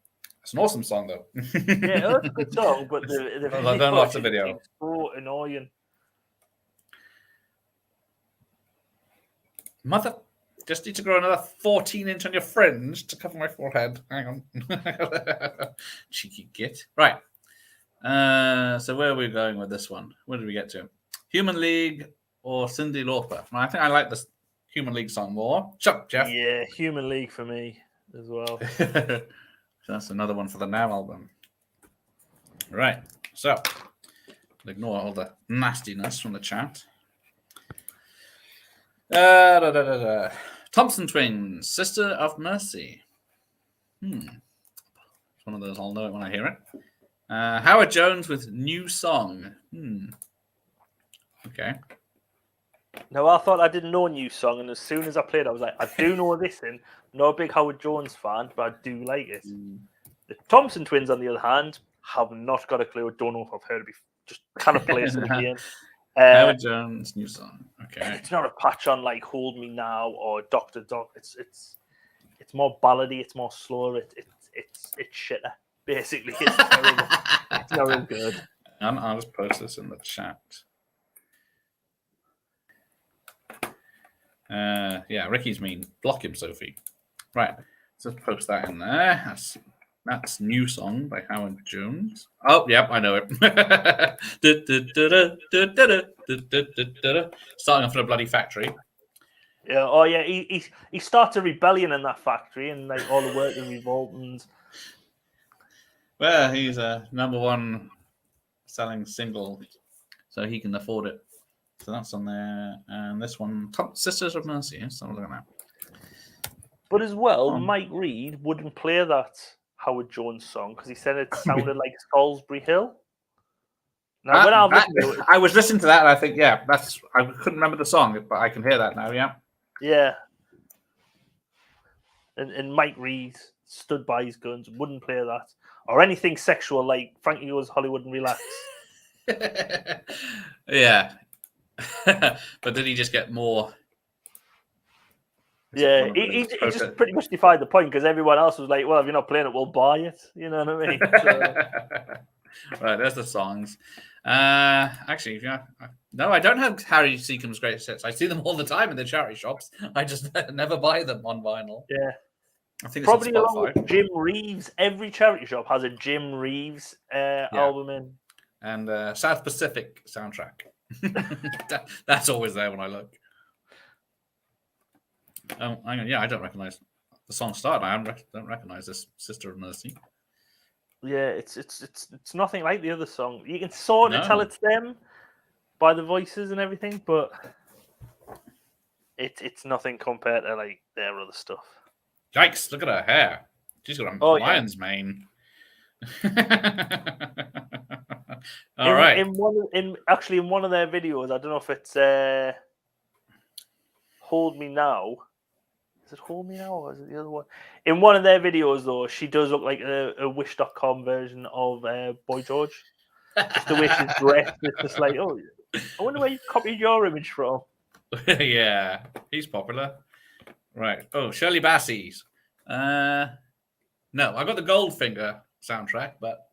It's an awesome song, though. Yeah, it's a good song, but the I don't watch the video. It's so annoying. Mother, just need to grow another 14-inch on your fringe to cover my forehead. Hang on. Cheeky git. Right. So where are we going with this one? Where did we get to? Human League or Cyndi Lauper? Well, I think I like this Human League song more. Shut up, Jeff. Yeah, Human League for me as well. So that's another one for the Now album. Right. So, ignore all the nastiness from the chat. Thompson Twins, Sister of Mercy. It's one of those I'll know it when I hear it. Howard Jones with New Song. Okay. No, I thought I didn't know New Song, and as soon as I played, I was like, I do know this, and I'm not a big Howard Jones fan, but I do like it. The Thompson Twins, on the other hand, have not got a clue. Don't know if I've heard it before. Just kind of place it again. Howard Jones, New Song. Okay. It's not a patch on like Hold Me Now or Dr. Doc. It's more ballady. It's more slower. It's shitter. Basically, it's terrible. It's not real good. I'll just post this in the chat. Yeah, Ricky's mean. Block him, Sophie. Right. Let's post that in there. That's New Song by Howard Jones. Oh, yep, I know it. Starting off in a bloody factory. Yeah. Oh, yeah. He starts a rebellion in that factory, and like all the work in revolt and. Well, he's a #1 selling single, so he can afford it. So that's on there, and this one, Sisters of Mercy. Yes, I'm looking at that. But as well, Mike Reed wouldn't play that Howard Jones song because he said it sounded like Salisbury Hill. Now, when I've listened to it, I was listening to that, and I think, yeah, that's. I couldn't remember the song, but I can hear that now. Yeah. yeah. And Mike Reed stood by his guns, wouldn't play that or anything sexual like Frankie Goes Hollywood and Relax. Yeah. But did he just get more? Yeah, he just pretty much defied the point because everyone else was like, well, if you're not playing it, we'll buy it. You know what I mean? So... Right, there's the songs. Actually, yeah. No, I don't have Harry Seacombe's greatest hits. I see them all the time in the charity shops. I just never buy them on vinyl. Yeah. I think it's probably on along Spotify. with Jim Reeves. Every charity shop has a Jim Reeves album in. And South Pacific soundtrack. That's always there when I look. Hang on, yeah, I don't recognize the song start. I don't recognize this Sister of Mercy. Yeah, it's nothing like the other song. You can sort of tell it's them by the voices and everything, but it's nothing compared to like their other stuff. Yikes! Look at her hair. She's got a lion's mane. All right. In one of their videos, I don't know if it's Hold Me Now. Is it Hold Me Now or is it the other one? In one of their videos, though, she does look like a Wish.com version of Boy George. Just the way she's dressed. It's just like, oh, I wonder where you copied your image from. Yeah, he's popular. Right. Oh, Shirley Bassey's. No, I got the Goldfinger soundtrack, but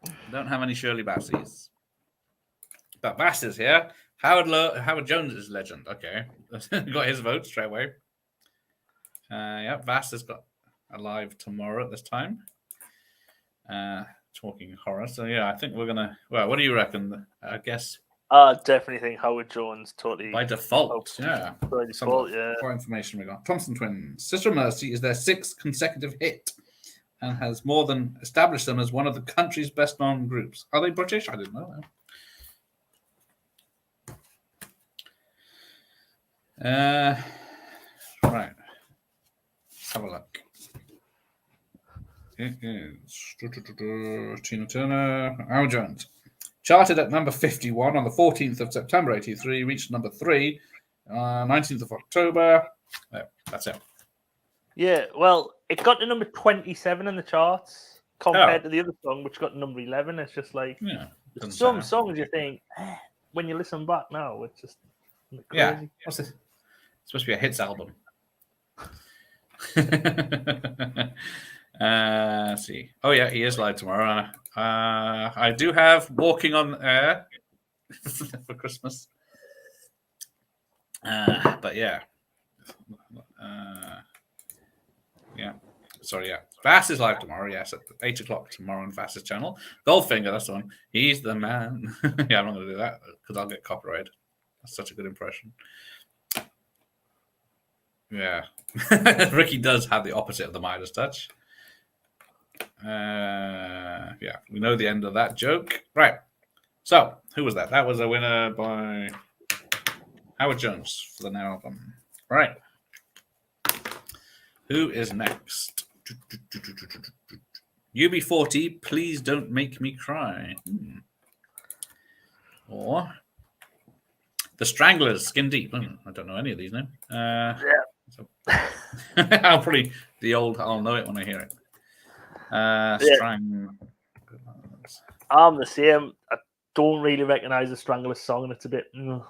I don't have any Shirley Bassey's. But Bass is here. Howard Jones is legend. Okay. Got his vote straight away. Yeah, Vass has got Alive Tomorrow at this time. Talking horror. So, yeah, I think we're going to... Well, what do you reckon? I guess... I definitely think Howard Jones totally... By default, yeah. By default, yeah. What information we got? Thompson Twins. Sister of Mercy is their 6th consecutive hit and has more than established them as one of the country's best-known groups. Are they British? I didn't know that. Right. Let's have a look. It is Tina Turner, Howard Jones. Charted at number 51 on the 14th of September 83, reached number 3 19th of October. That's it. Yeah, well, it got to number 27 in the charts compared to the other song, which got to number 11. It's just like some songs you think, when you listen back now, it's just crazy. Yeah. What's this? It's supposed to be a hits album. Let's see. Oh, yeah, he is live tomorrow. I do have Walking on Air for Christmas. But yeah. Yeah. Sorry, yeah. Vass is live tomorrow, yes, at 8 o'clock tomorrow on Vass's channel. Goldfinger, that's the one. He's the man. Yeah, I'm not going to do that because I'll get copyrighted. That's such a good impression. Yeah. Ricky does have the opposite of the Midas touch. Yeah, we know the end of that joke. Right. So, who was that? That was a winner by Howard Jones for the Now album. Right. Who is next? UB40, Please Don't Make Me Cry. Or The Stranglers, Skin Deep. I don't know any of these names. So I'll probably I'll know it when I hear it. I'm the same. I don't really recognize the Stranglers song, and it's a bit. And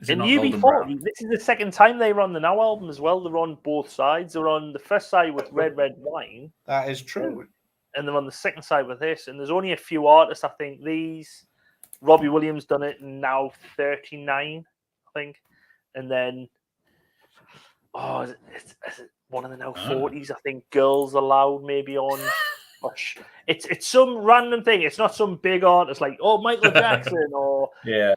in UB40, this is the second time they were on the Now album as well. They're on both sides. They're on the first side with Red Red Wine. That is true. And they're on the second side with this. And there's only a few artists, I think. Robbie Williams done it Now 39, I think. And then, is it one of the Now 40s? I think Girls Aloud maybe on. It's some random thing. It's not some big artist like Michael Jackson or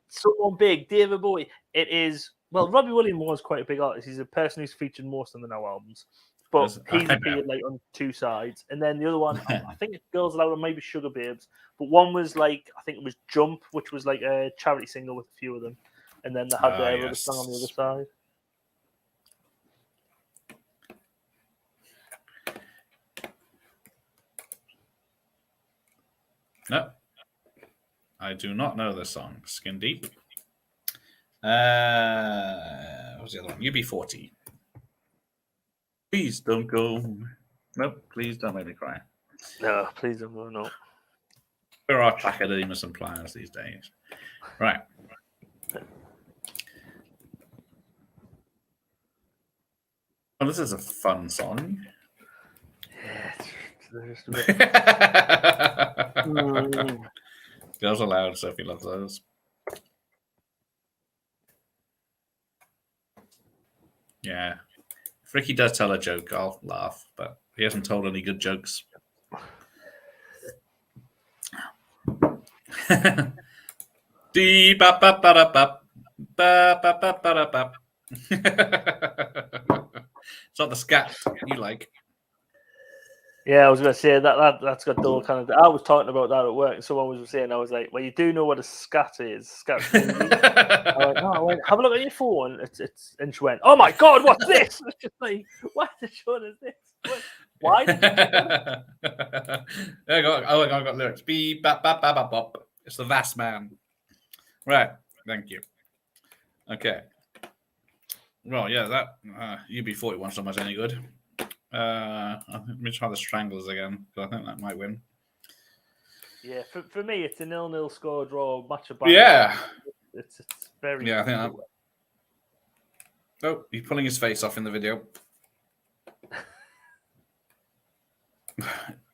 someone big, David Bowie. It is Robbie Williams was quite a big artist. He's the person who's featured most on the Now albums, but he's appeared like on two sides. And then the other one, I think it's Girls Aloud or maybe Sugar Babes. But one was like I think it was Jump, which was like a charity single with a few of them, and then they had their other song on the other side. No. I do not know this song. Skin Deep. What was the other one? UB40. Please don't go. Nope. Please don't make me cry. No, please don't go. No. There are Tracademius and Pliers these days. Right. Well, this is a fun song. Yeah, it's just a bit... Girls Aloud, Sophie loves those. Yeah. If Ricky does tell a joke, I'll laugh, but he hasn't told any good jokes. It's not the scat you like. Yeah, I was going to say that's got dull kind of. I was talking about that at work, and someone was saying, I was like, "Well, you do know what a scat is? Scat's movie." I went, "Have a look on your phone." It's, and she went, "Oh my god, what's this?" I was just like, "What the shit is this? Why did you do that?" I got lyrics. Beep, bap, bap, bap, bap, bop. It's the vast man. Right. Thank you. Okay. Well, yeah, that UB40 one's not much any good. Let me try the Stranglers again, because I think that might win. Yeah, for me, it's a 0-0 score draw, match of Yeah. It's very... Yeah, I think that... Oh, he's pulling his face off in the video.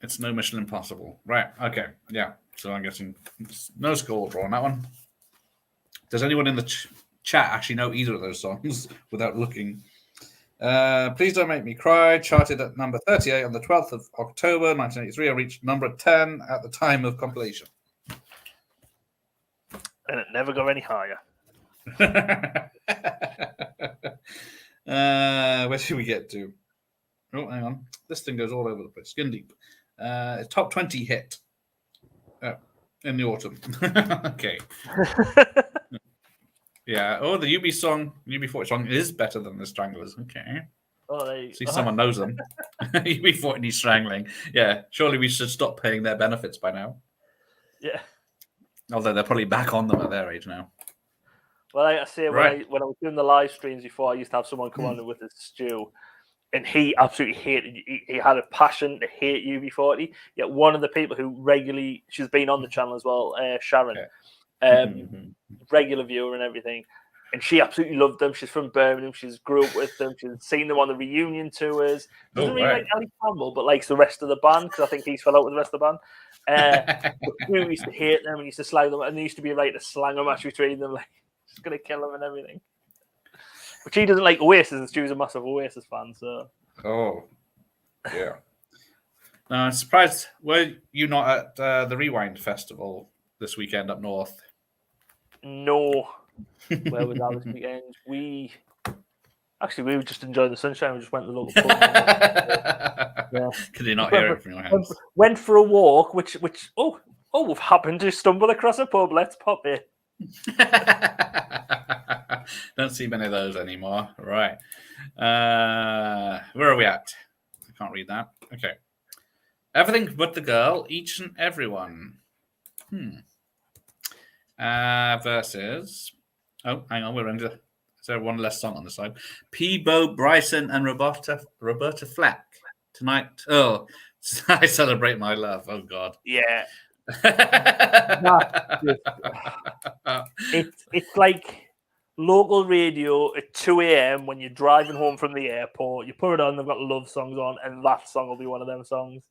It's no Mission Impossible. Right, okay, yeah. So I'm guessing no score draw on that one. Does anyone in the chat actually know either of those songs without looking? Please Don't Make Me Cry, charted at number 38 on the 12th of October, 1983, and reached number 10 at the time of compilation. And it never got any higher. Where should we get to? Oh, hang on. This thing goes all over the place. Skin Deep. Top 20 hit in the autumn. Okay. Yeah. Oh, the UB40 song is better than the Stranglers. Okay. Oh, see, someone knows them. UB40 needs strangling. Yeah. Surely we should stop paying their benefits by now. Yeah. Although they're probably back on them at their age now. Well, like I say, when I was doing the live streams before, I used to have someone come on with his stew, and he absolutely hated. He had a passion to hate UB40. Yet one of the people who regularly, she's been on the channel as well, Sharon, regular viewer and everything, and she absolutely loved them. She's from Birmingham. She's grew up with them. She's seen them on the reunion tours. Doesn't really like Ali Campbell, but likes the rest of the band because I think he's fell out with the rest of the band. We used to hate them and used to slag them, and there used to be a slang match between them, like just gonna kill them and everything. But she doesn't like Oasis, and Stu's a massive Oasis fan, so. Oh, yeah. No, I'm surprised. Were you not at the Rewind Festival this weekend up north? No. Where was that this weekend? We were just enjoying the sunshine. We just went to the local pub. Yeah. Could you not hear it from your hands? Went for a walk, which we've happened to stumble across a pub. Let's pop it. Don't see many of those anymore. Right. Where are we at? I can't read that. Okay. Everything But the Girl, Each and Everyone. Versus... Oh, hang on. We're into... Is there one less song on the side? Peebo Bryson and Roberta Flack. Tonight... Oh, I Celebrate My Love. Oh, God. Yeah. It's like local radio at 2 a.m. when you're driving home from the airport. You put it on, they've got love songs on, and that song will be one of them songs.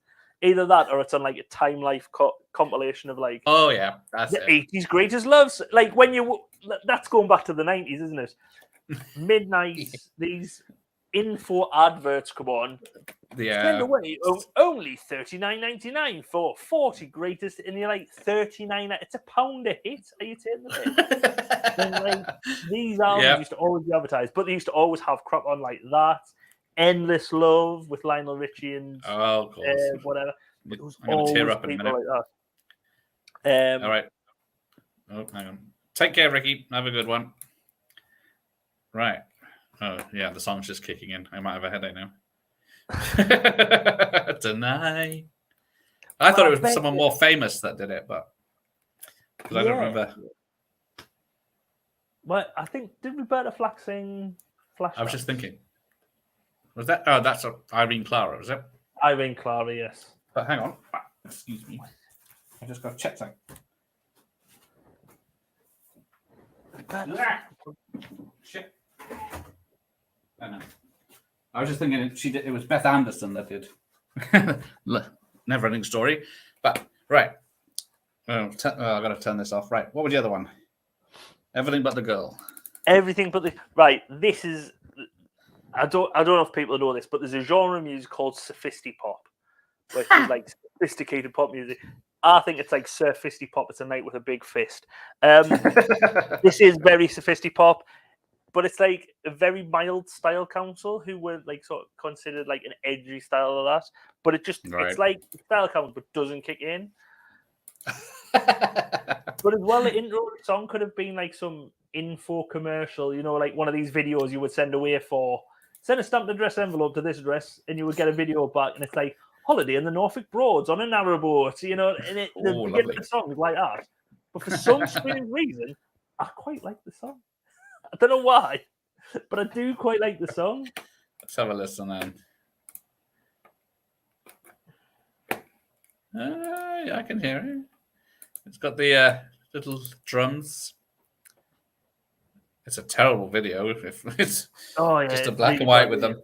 Either that or it's on like a Time Life compilation of like, oh yeah, that's the 80s greatest loves. Like when that's going back to the 90s, isn't it? Midnight, these info adverts come on. Yeah. Spend away only $39.99 for 40 greatest, and you're like 39. It's £1 a hit. Are you taking the piss? And like these albums used to always be advertised, but they used to always have crap on like that. Endless Love with Lionel Richie and whatever. It was I'm gonna tear up in a minute. Like that. All right. Oh, hang on. Take care, Ricky. Have a good one. Right. Oh yeah, the song's just kicking in. I might have a headache now. Tonight. I thought it was someone more famous that did it, but because I don't remember. Well, I think did Roberta Flack sing Flash? I was just thinking. Was that? Oh, that's Irene Clara, was it? Irene Clara, yes. But hang on. Excuse me. I just got to check something. Shit. I know. I was just thinking it was Beth Anderson that did Never Ending Story. But right. I've got to turn this off. Right. What was the other one? Everything But the Girl. Everything But the Right. This is I don't know if people know this, but there's a genre of music called sophisti-pop, which is like sophisticated pop music. I think it's like surfisti-pop. It's a night with a big fist. This is very sophisti-pop, but it's like a very mild style council who were like sort of considered like an edgy style of that. But it's like style council, but doesn't kick in. But as well, the intro song could have been like some info commercial, like one of these videos you would send away for. Send a stamped address envelope to this address, and you would get a video back, and it's like holiday in the Norfolk Broads on a narrowboat, and the beginning of the song is like that. But for some strange reason, I quite like the song. I don't know why, but I do quite like the song. Let's have a listen then. Yeah, I can hear it. It's got the little drums. It's a terrible video. If it's just a black and white with them.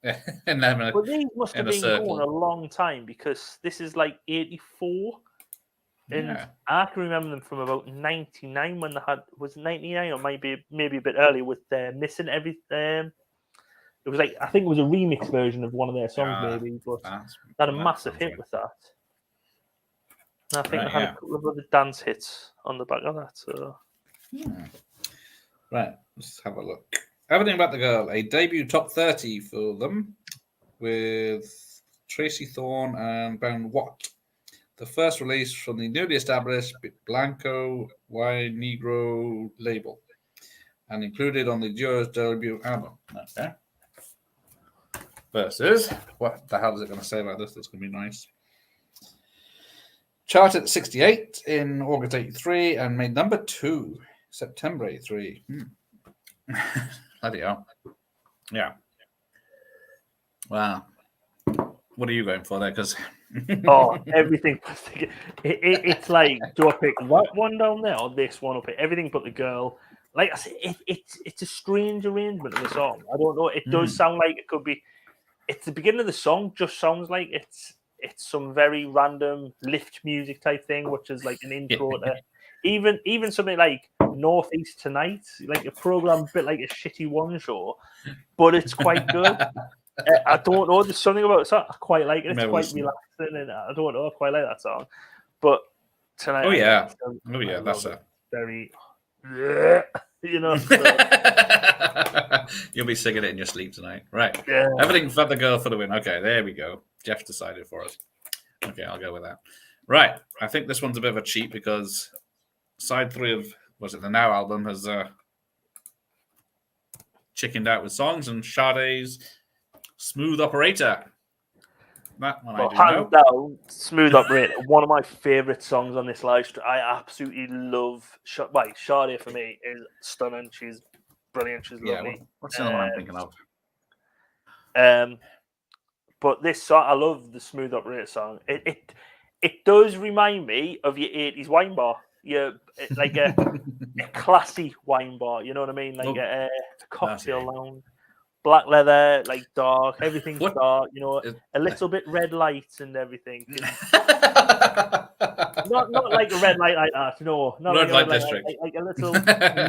Yeah, and then but these must have been going a long time because this is like 84. And I can remember them from about 99 when they was 99 or maybe a bit earlier with Missing Everything. It was like, I think it was a remix version of one of their songs maybe, but they had a massive hit with that. And I think they had a couple of other dance hits on the back of that. So. Right, let's have a look. Everything About the Girl, a debut top 30 for them with Tracy Thorn and Ben Watt. The first release from the newly established Blanco Y Negro label and included on the duo's debut album. Okay. Versus, what the hell is it going to say about this? That's going to be nice. Charted at 68 in August 83 and made number 2 September 83. Bloody hell. Yeah. Wow. What are you going for there? Because everything. It's like, do I pick that one down there or this one? I'll pick Everything But the Girl. Like I said, it's a strange arrangement of the song. I don't know. It does sound like it could be. It's the beginning of the song. Just sounds like it's some very random lift music type thing, which is like an intro to even something like Northeast Tonight, like a program a bit like a shitty one show, but it's quite good. I don't know. There's something about it. I quite like it. It's quite relaxing, and I don't know. I quite like that song. But tonight, that's a very, You'll be singing it in your sleep tonight, right? Yeah. Everything But the Girl for the win. Okay, there we go. Jeff's decided for us. Okay, I'll go with that. Right, I think this one's a bit of a cheat because side 3 of the Now album has chickened out with songs, and Sade's Smooth Operator. That one I do know. Down, Smooth Operator, one of my favourite songs on this live stream. I absolutely love Sade for me is stunning. She's brilliant. She's lovely. What's the other one I'm thinking of? But this song, I love the Smooth Operator song. It does remind me of your 80s wine bar. Like a classy wine bar, you know what I mean? Like a cocktail lounge. Black leather, like dark, everything's dark, a little bit red lights and everything. not like a red light like that, no. Not red like light district. Like a little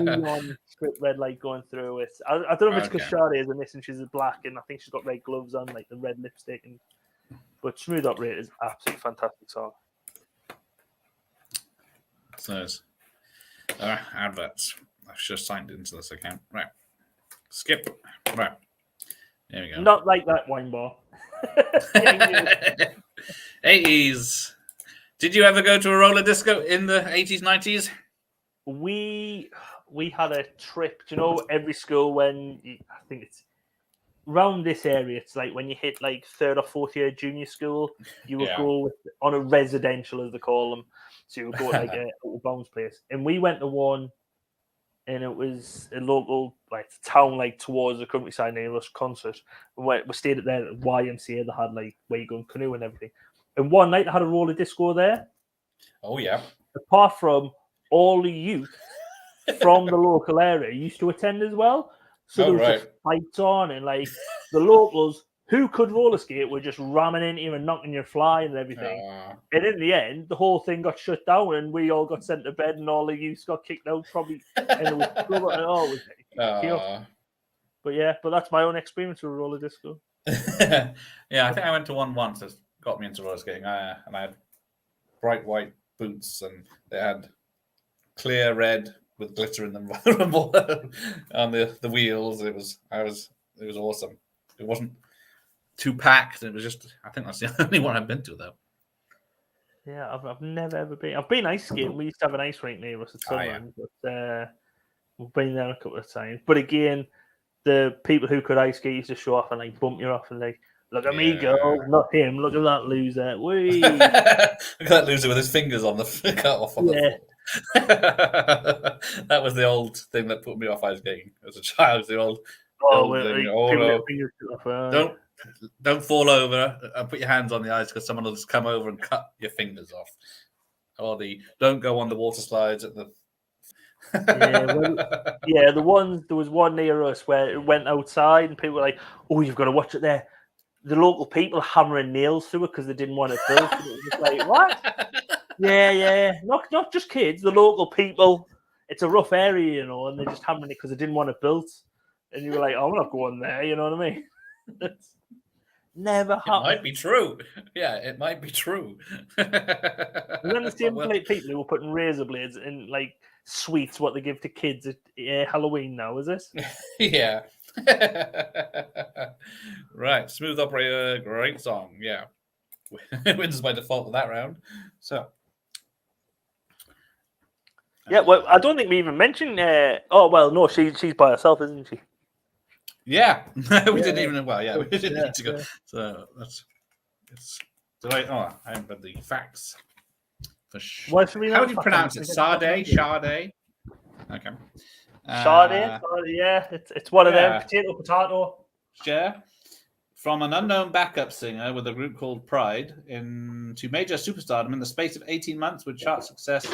neon strip red light going through it. I don't know if it's because Sade is in this and she's black and I think she's got red gloves on, like the red lipstick. But Smooth Operator is absolutely fantastic song. So, adverts. I've just signed into this account. Right. Skip. Right. There we go. Not like that wine bar. 80s. Did you ever go to a roller disco in the 80s, 90s? We had a trip. Do you know every school when I think round this area, it's like when you hit like 3rd or 4th year junior school, you would Yeah. go on a residential, as they call them. So you would go to like a little bounce place. And we went to one, and it was a local like town, like towards the countryside near us concert. We stayed at there at YMCA. They had like where you go and canoe and everything. And one night they had a roller disco there. Oh yeah. Apart from all the youth from the local area used to attend as well. So there was just fights on, and like the locals who could roller skate were just ramming into you and knocking your fly and everything. And in the end, the whole thing got shut down, and we all got sent to bed, and all the youths got kicked out. Probably, and it was trouble. And all was But that's my own experience with roller disco. Yeah, I think I went to one once. That got me into roller skating, and I had bright white boots, and they had clear red with glitter in them on the wheels. It was awesome. It wasn't too packed. It was just, I think that's the only one I've been to though. Yeah, I've never ever been. I've been ice skating. We used to have an ice rink near us at Sunderland, but we've been there a couple of times. But again, the people who could ice skate used to show off and like bump you off and like, look at me go, not him. Look at that loser. Wee. Look at that loser with his fingers on the cut off. On the that was the old thing that put me off ice skating as a child. The old thing. Don't fall over and put your hands on the ice because someone will just come over and cut your fingers off. Or don't go on the water slides at the. There was one near us where it went outside and people were like, "Oh, you've got to watch it there." The local people hammering nails through it because they didn't want it built. It was just like, what? Yeah. Not just kids, the local people. It's a rough area, and they're just hammering it because they didn't want it built. And you were like, oh, I'm not going there, you know what I mean? It's never happened. It might be true. Yeah, it might be true. And then the same people who were putting razor blades in like sweets, what they give to kids at Halloween now, is this? Yeah. Right, Smooth Operator, great song. Yeah, wins by default with that round. So, yeah. Well, I don't think we even mentioned. No, she's by herself, isn't she? Yeah, we didn't even. Well, yeah, we didn't need to go. Yeah. So I haven't read the facts. For sure. How do you pronounce it? Sade. Okay. Sade, yeah, it's one of them. Potato. Share from an unknown backup singer with a group called Pride to major superstardom in the space of 18 months with chart success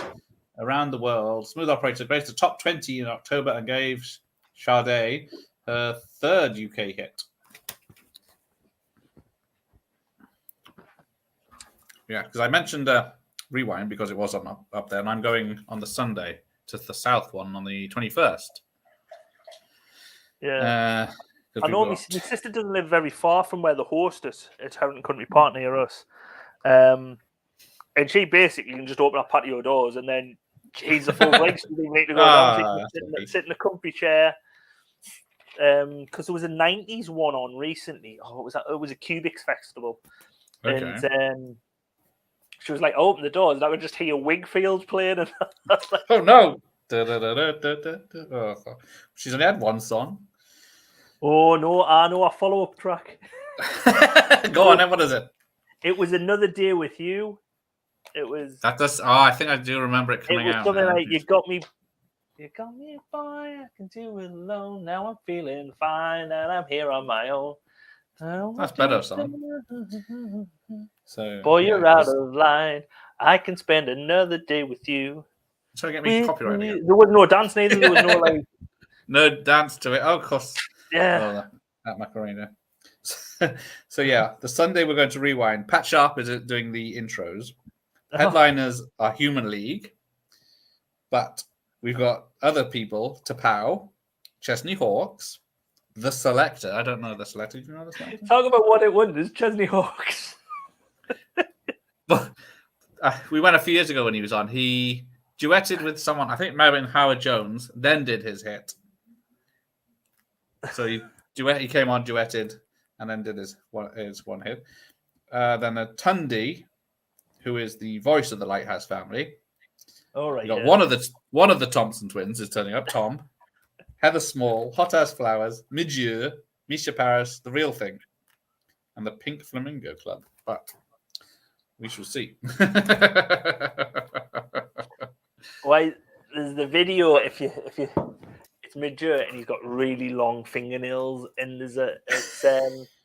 around the world. Smooth Operator graced the top 20 in October and gave Sade her 3rd UK hit. Yeah, because I mentioned Rewind because it was up there, and I'm going on the Sunday to the South one on the 21st. Yeah. I know my sister doesn't live very far from where the host is. It's Herrington Country Park near us. And she basically can just open up patio doors and then she's a full leg. So you need to go down, sit in a comfy chair. Because there was a 90s one on recently. It was a Cubics festival. Okay. And she was like, open the doors. And I would just hear Wigfield playing. And I was like, oh, no. She's only had one song. Oh, no, I know a follow-up track. Go on, then. What is it? It was Another Day With You. It was... I think I do remember it coming out. It was something like, you got me, boy, I can do it alone. Now I'm feeling fine, and I'm here on my own. That's better song. So, boy, you're out of line. I can spend another day with you. Trying to get me copyright again. There was no dance neither. There was no like... No dance to it. Oh, of course. Yeah. That Macarena. So, yeah, the Sunday we're going to Rewind. Pat Sharp is doing the intros. Headliners are Human League. But we've got other people. Tapau, Chesney Hawks, The Selector. I don't know The Selector. Do you know The Selector? Talk about what it wonders. Chesney Hawks. We went a few years ago when he was on. He duetted with someone. I think it might have been Howard Jones. Then did his hit. So he came on, duetted, and then did his one hit. Then a Tundi, who is the voice of the Lighthouse family. All right. Got one of the Thompson twins is turning up. Tom, Heather Small, Hot House Flowers, Midjeur, Misha Paris, The Real Thing, and the Pink Flamingo Club. But we shall see. Why there's the video if you it's Midget and he's got really long fingernails and there's it's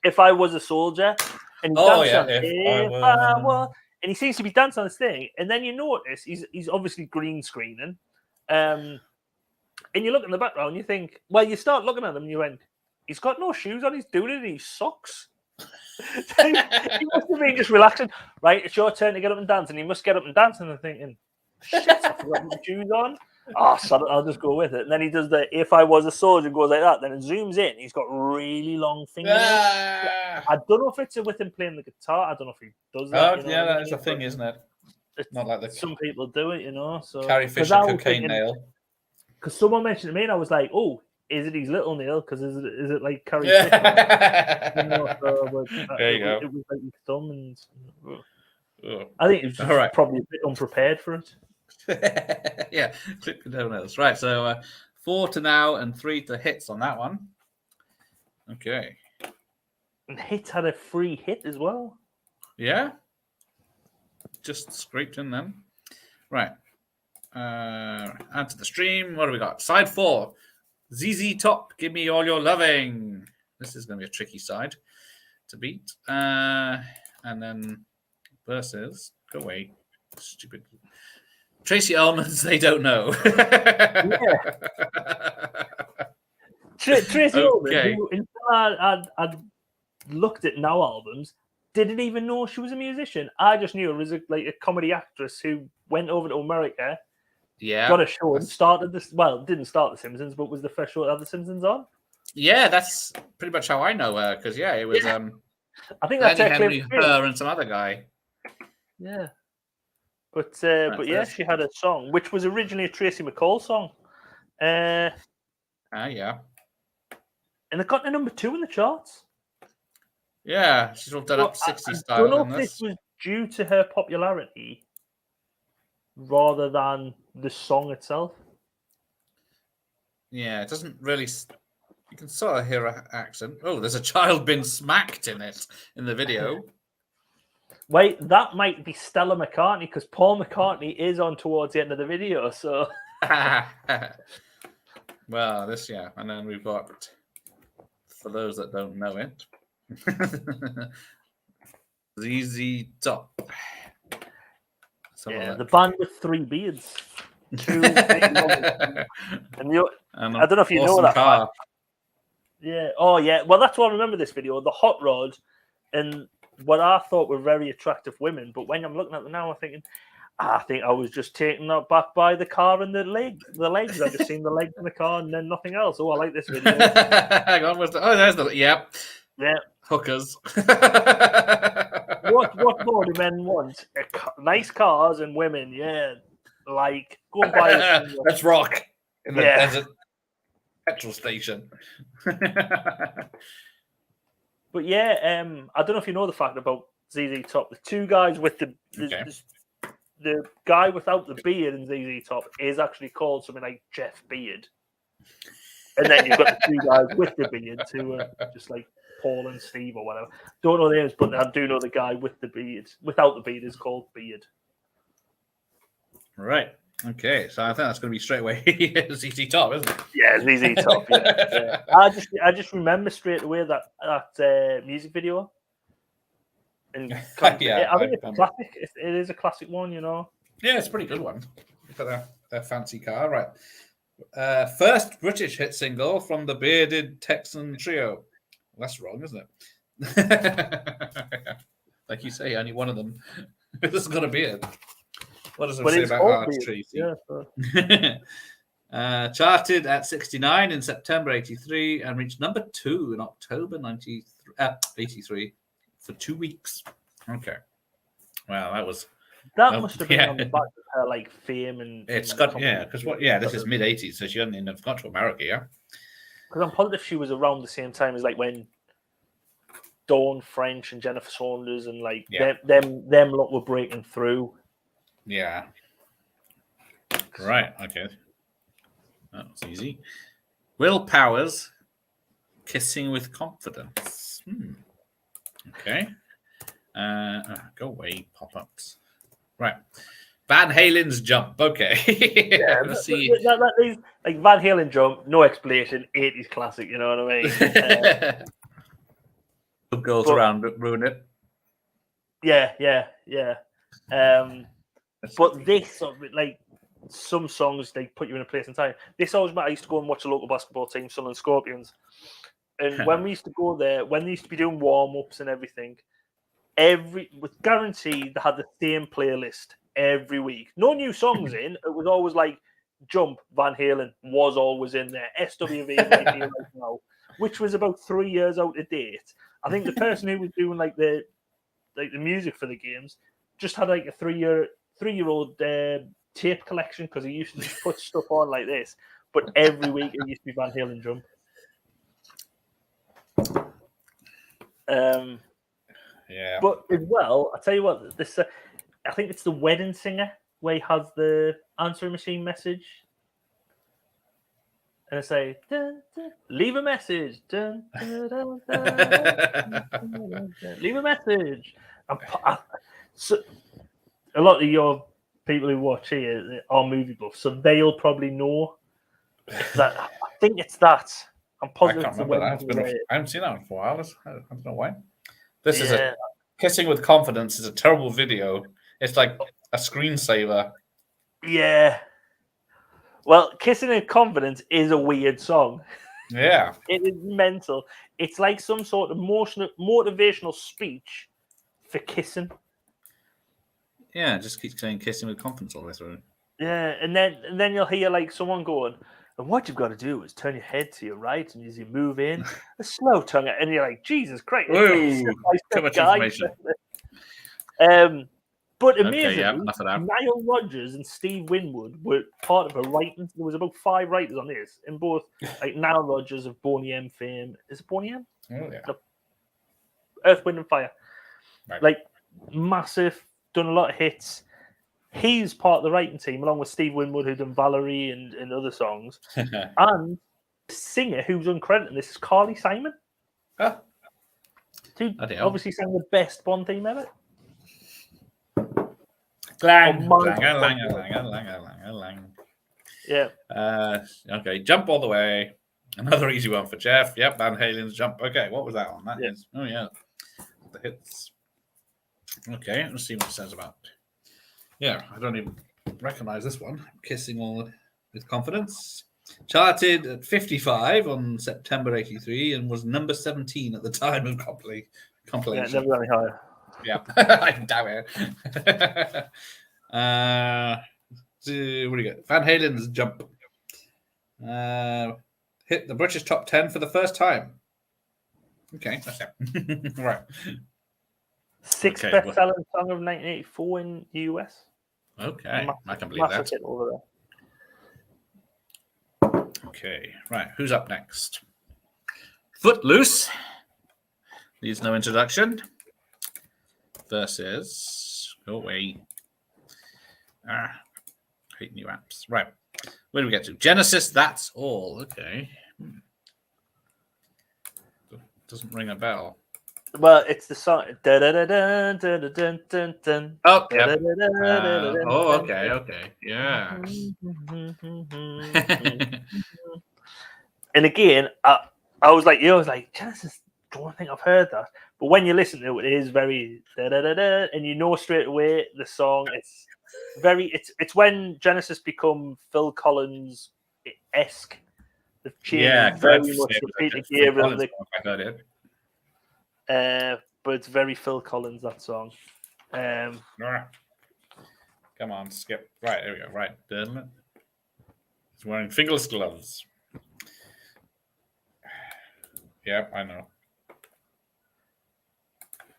If I Was a Soldier and he's dancing and he seems to be dancing on this thing and then you notice he's obviously green screening and you look in the background and you think, well, you start looking at him and you went, he's got no shoes on, he's doing it in his socks. He must have been just relaxing. Right, it's your turn to get up and dance, and he must get up and dance. And I'm thinking, shit, I forgot my shoes on. Oh, son, I'll just go with it. And then he does the If I Was a Soldier, goes like that. Then it zooms in. He's got really long fingernails. I don't know if it's with him playing the guitar. I don't know if he does that. Oh, yeah, that is a thing, isn't it? It's not like some people do it, So Carrie Fisher cocaine nail. Because someone mentioned it to me, and I was like, oh. Is it his little nail? Because is it like Carrie Fisher? There you go. It was like his thumb, and I think it was just probably a bit unprepared for it. Yeah, click the donuts. Right, so 4 to now and 3 to hits on that one. Okay. And Hits had a free hit as well. Yeah. Just scraped in then. Right. Add to the stream. What do we got? Side 4. ZZ Top, Give Me All Your Loving. This is going to be a tricky side to beat. And then versus, go away, stupid. Tracy Ullman's They Don't Know. Tracy Ullman, who, until I'd looked at Now albums, didn't even know she was a musician. I just knew her as a comedy actress who went over to America. Yeah, got a show and started this. Well, didn't start The Simpsons, but was the first show to have The Simpsons on. Yeah, that's pretty much how I know her. Because it was. I think that's Henry, her, and some other guy. Yeah, but yeah, she had a song which was originally a Tracy McCall song. Yeah, and it got to number 2 in the charts. Yeah, she's all done up 60 style. I don't know if this was due to her popularity rather than the song itself. Yeah, it doesn't really. You can sort of hear her accent. Oh, there's a child being smacked in the video. Wait, that might be Stella McCartney because Paul McCartney is on towards the end of the video. So, well, and then we've got, for those that don't know it, ZZ Top. The band with 3 beards. 2 and I don't know if you know that. Car. Yeah. Oh, yeah. Well, that's why I remember this video. The hot rod and what I thought were very attractive women. But when I'm looking at them now, I'm thinking, I think I was just taken back by the car and the legs. I just seen the legs in the car and then nothing else. Oh, I like this video. Hang on. There's the... Yeah. Hookers. What more do men want? Nice cars and women, yeah. Like, go and buy let's rock in the desert petrol station. But yeah, I don't know if you know the fact about ZZ Top. The 2 guys with the guy without the beard in ZZ Top is actually called something like Jeff Beard. And then you've got the 2 guys with the beard who just like Paul and Steve or whatever. Don't know the names, but I do know the guy with the beard. Without the beard is called Beard. Right. Okay. So I think that's going to be straight away ZZ Top, isn't it? Yeah, ZZ Top. Yeah. I just remember straight away that music video. And I think it's a classic. It is a classic one, Yeah, it's a pretty good one for their fancy car, right? First British hit single from the bearded Texan trio. That's wrong, isn't it? Like you say, only one of them has got a beard. What does it say about Arch Tracy? Yeah, charted at 69 in September 83 and reached number 2 in October 83 for 2 weeks. Okay. Wow, that must have been on the back of her fame and it's got because this is mid 80s, so she hadn't even got to America, Because I'm positive she was around the same time as when Dawn French and Jennifer Saunders and them lot were breaking through. Yeah. Right. Okay. That was easy. Will Powers, Kissing with Confidence. Okay. Go away, pop-ups. Right. Van Halen's Jump. Okay. Yeah, Let's see. that is like Van Halen Jump, no explanation, 80s classic, you know what I mean? Good girls around ruin it. Yeah. But this, like, some songs, they put you in a place and time. This always meant I used to go and watch a local basketball team, Sunderland Scorpions. And when we used to go there, when they used to be doing warm-ups and everything, with guarantee they had the same playlist every week. No new songs in. It was always like Jump, Van Halen was always in there. SWV might be right now, which was about 3 years out of date. I think the person who was doing like the music for the games just had like a three-year-old tape collection because he used to just put stuff on like this. But every week it used to be Van Halen Jump. Yeah. But as well, I tell you what, this I think it's the Wedding Singer where he has the answering machine message, and I say, dun, dun, "Leave a message." Dun, dun, dun, dun, leave a message. So a lot of your people who watch here are movie buffs, so they'll probably know that. I think it's that. I'm positive. I can't remember that. I haven't seen that for a while. I don't know why. This is Kissing with Confidence is a terrible video. It's like a screensaver. Yeah. Well, Kissing with Confidence is a weird song. Yeah. It is mental. It's like some sort of motivational speech for kissing. Yeah, just keeps saying Kissing with Confidence all the way through. Yeah, and then you'll hear like someone going, and what you've got to do is turn your head to your right, and as you move in, a slow tongue, and you're like, Jesus Christ, too much information. But amazingly, enough of that. Nile Rodgers and Steve Winwood were part of a writing. There was about 5 writers on this, in both like Nile Rodgers of Boney M fame. Is it Boney M? Oh yeah. No. Earth, Wind and Fire. Right. Like massive, done a lot of hits. He's part of the writing team, along with Steve Winwood, who done Valerie and other songs. And the singer who's uncredited, this is Carly Simon. Huh? Who obviously sang the best Bond theme ever. Lang, lang. Yeah. Okay, Jump All the Way. Another easy one for Jeff. Yep, Van Halen's Jump. Okay, what was that one? That is. Oh yeah, the hits. Okay, let's see what it says about. Yeah, I don't even recognize this one. Kissing All with Confidence. Charted at 55 on September 83 and was number 17 at the time of compilation. Yeah, never really higher. Yeah, I doubt it. What do you got? Van Halen's Jump. Hit the British top 10 for the first time. Okay, that's it. Right. 6th best-selling song of 1984 in the US. Okay, I can believe that. Hit over there. Okay, right. Who's up next? Footloose. Needs no introduction. Versus. Go away. Hate new apps. Right. Where do we get to? Genesis, That's All. Okay. Doesn't ring a bell. Well, it's the song. Oh, yep. Okay. Yeah. And again, I was like, Genesis, don't think I've heard that. But when you listen to it, it is very and you know straight away the song. It's very. It's when Genesis become Phil Collins esque. They've changed very much the Peter Gabriel. I heard it. But it's very Phil Collins, that song. Come on, skip. Right, there we go. Right. He's wearing fingerless gloves. Yep, I know.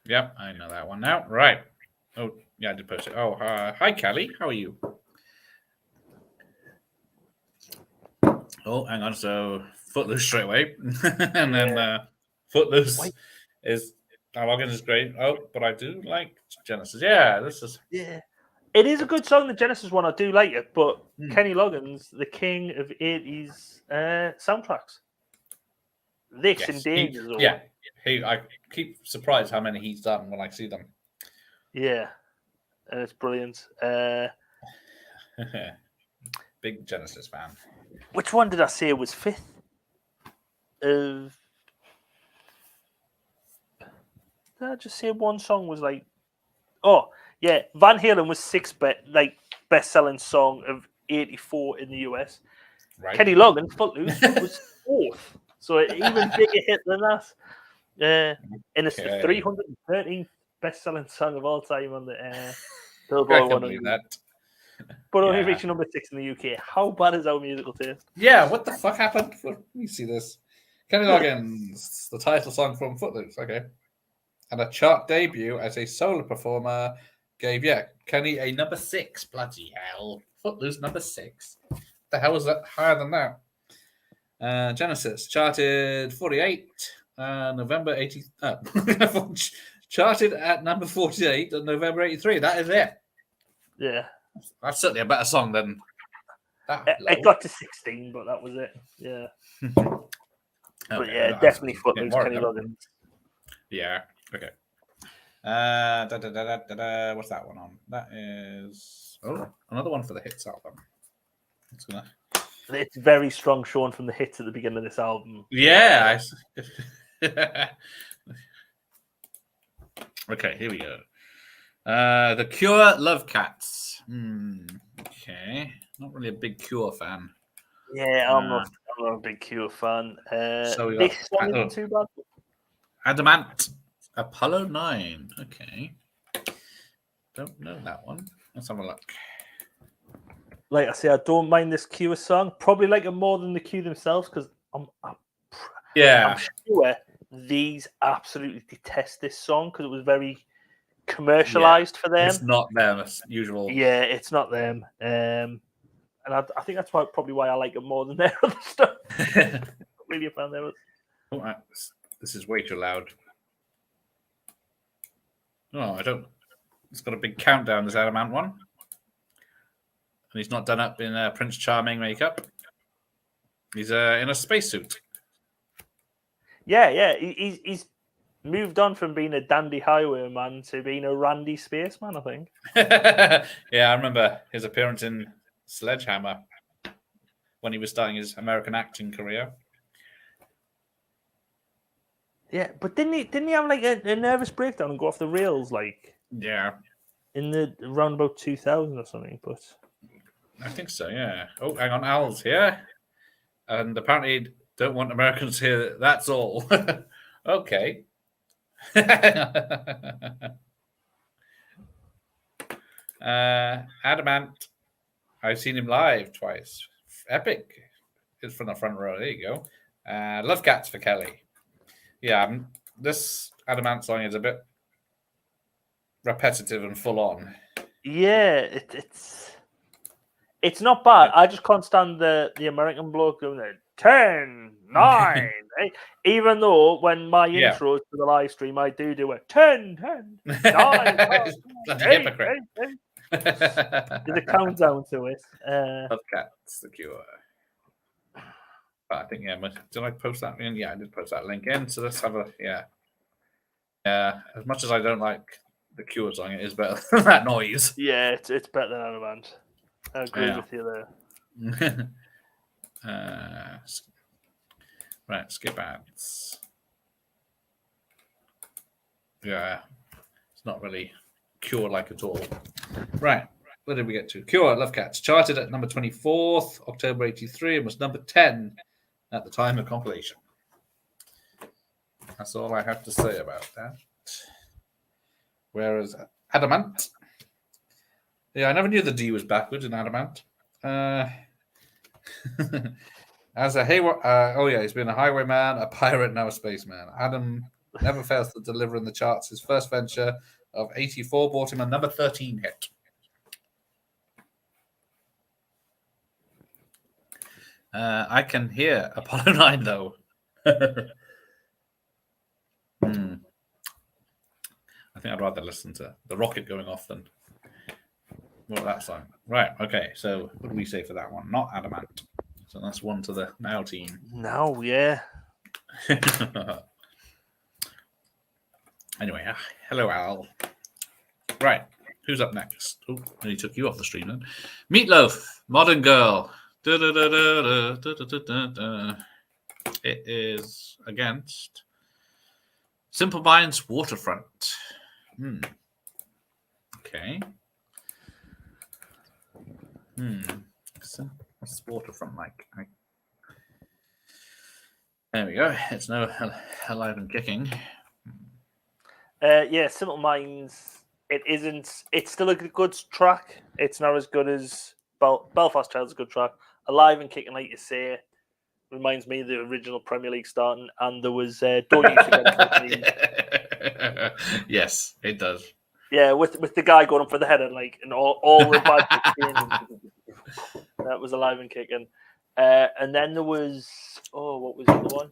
Yep, I know that one now. Right. Oh, yeah, I did post it. Oh, hi, Callie. How are you? Oh, hang on. So, Footloose straight away. And then Footloose is... Our login is great. Oh, but I do like Genesis. Yeah, this is... Yeah. It is a good song, the Genesis one. I do like it. But Kenny Loggins, the king of 80s soundtracks. this and Danger Zone. Yeah, I keep surprised how many he's done when I see them. Yeah, and it's brilliant. Big Genesis fan. Which one did I say was fifth? Did I just say one song was like? Oh yeah, Van Halen was sixth best-selling song of '84 in the US. Right. Kenny Loggins, Footloose, was fourth, so even bigger hit than that. And it's the 313th best-selling song of all time on the Billboard 100. That. But only reaching number 6 in the UK. How bad is our musical taste? Yeah, what the fuck happened? Let me see this. Kenny Loggins, the title song from Footloose. Okay. And a chart debut as a solo performer gave, Kenny a number 6. Bloody hell. Footloose number 6. The hell was that higher than that? Genesis charted 48, November 80. Charted at number 48 on November 83. That is it. Yeah. That's certainly a better song than that. It got to 16, but that was it. Yeah. But Okay, definitely Footloose, Kenny Loggins. Yeah. Okay. What's that one on? That is another one for the Hits album. It's very strong shown from the hits at the beginning of this album. Yeah. Okay, here we go. The Cure, Love Cats. Okay, not really a big Cure fan. Yeah, I'm not a big Cure fan. So this song isn't too bad. Adamant, Apollo 9. Okay, don't know that one. Let's have a look. Like I say, I don't mind this Cure song. Probably like it more than the Cure themselves because I'm sure these absolutely detest this song because it was very commercialized for them. It's not them as usual. Yeah, it's not them. And I think that's probably why I like it more than their other stuff. Not really a fan of it. This is way too loud. No, I don't. It's got a big countdown, this Adamant one. And he's not done up in Prince Charming makeup. He's in a spacesuit. Yeah. He's moved on from being a dandy highwayman to being a randy spaceman, I think. Yeah, I remember his appearance in Sledgehammer when he was starting his American acting career. Yeah, but didn't he have like a nervous breakdown and go off the rails like? Yeah. In the around about 2000 or something, but I think so, yeah. Oh, hang on, Al's here. And apparently don't want Americans here. That's all. Okay. Adamant. I've seen him live twice. Epic. It's from the front row. There you go. Love Cats for Kelly. Yeah, this Adamant song is a bit repetitive and full on. Yeah, it's not bad. I just can't stand the American bloke going there. 10, 9, 8. Even though when my intros to the live stream, I do it 10, 10, 9, 8, 8. There's a countdown to it. Love Cats, the Cure. But I think, did I post that in? Yeah, I did post that link in. So let's have as much as I don't like the Cure song, it is better than that noise. Yeah, it's better than Adamant. I agree with you there. Right, skip ads. Yeah, it's not really Cure-like at all. Right, where did we get to? Cure, Love Cats, charted at number 24th, October 83, and was number 10 at the time of compilation. That's all I have to say about that. Whereas Adamant, I never knew the D was backwards in Adamant. As a he's been a highwayman, a pirate, now a spaceman. Adam never fails to deliver in the charts. His first venture of 84 brought him a number 13 hit. I can hear Apollo 9 though. I think I'd rather listen to the rocket going off than that song. Right, okay, so what do we say for that one? Not Adamant. So that's one to the Now team. No, yeah. Anyway, hello, Al. Right, who's up next? Oh, he took you off the stream then. Meatloaf, Modern Girl. It is against Simple Minds, Waterfront. Okay. So, what's Waterfront like? There we go. It's now alive and kicking. Yeah, Simple Minds. It isn't. It's still a good track. It's not as good as Belfast Child's a good track. Alive and Kicking, like you say, reminds me of the original Premier League starting. And there was Don't You Forget About Me. Yes, it does. Yeah, with the guy going up for the header, like, and all the bad. That was Alive and Kicking. And then there was what was the other one?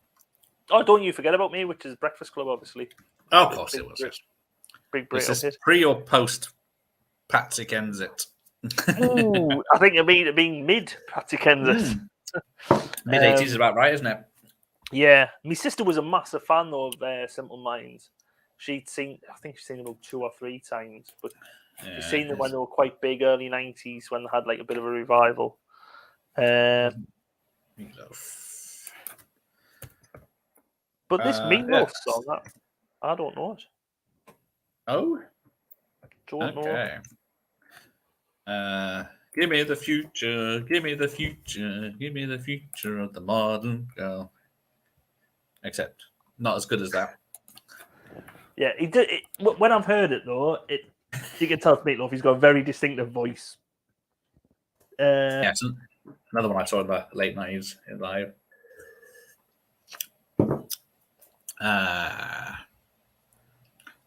Oh, Don't You Forget About Me, which is Breakfast Club, obviously. Oh, of course it was. Big Brit. This is pre or post Patsy Kensett. Ooh, I think it mean mid Patsy Kensett. Mid 80s is about right, isn't it? Yeah. My sister was a massive fan though of Simple Minds. I think she'd seen them about 2 or 3 times, but she's seen them when they were quite big, early 90s, when they had like a bit of a revival. But this Meatloaf song, I don't know it. Oh? Don't know. Give me the future, give me the future, give me the future of the modern girl. Except not as good as that. Yeah, he did. When I've heard it though, you can tell it's Meatloaf. He's got a very distinctive voice. Yeah, it's another one I saw in the late 90s in live.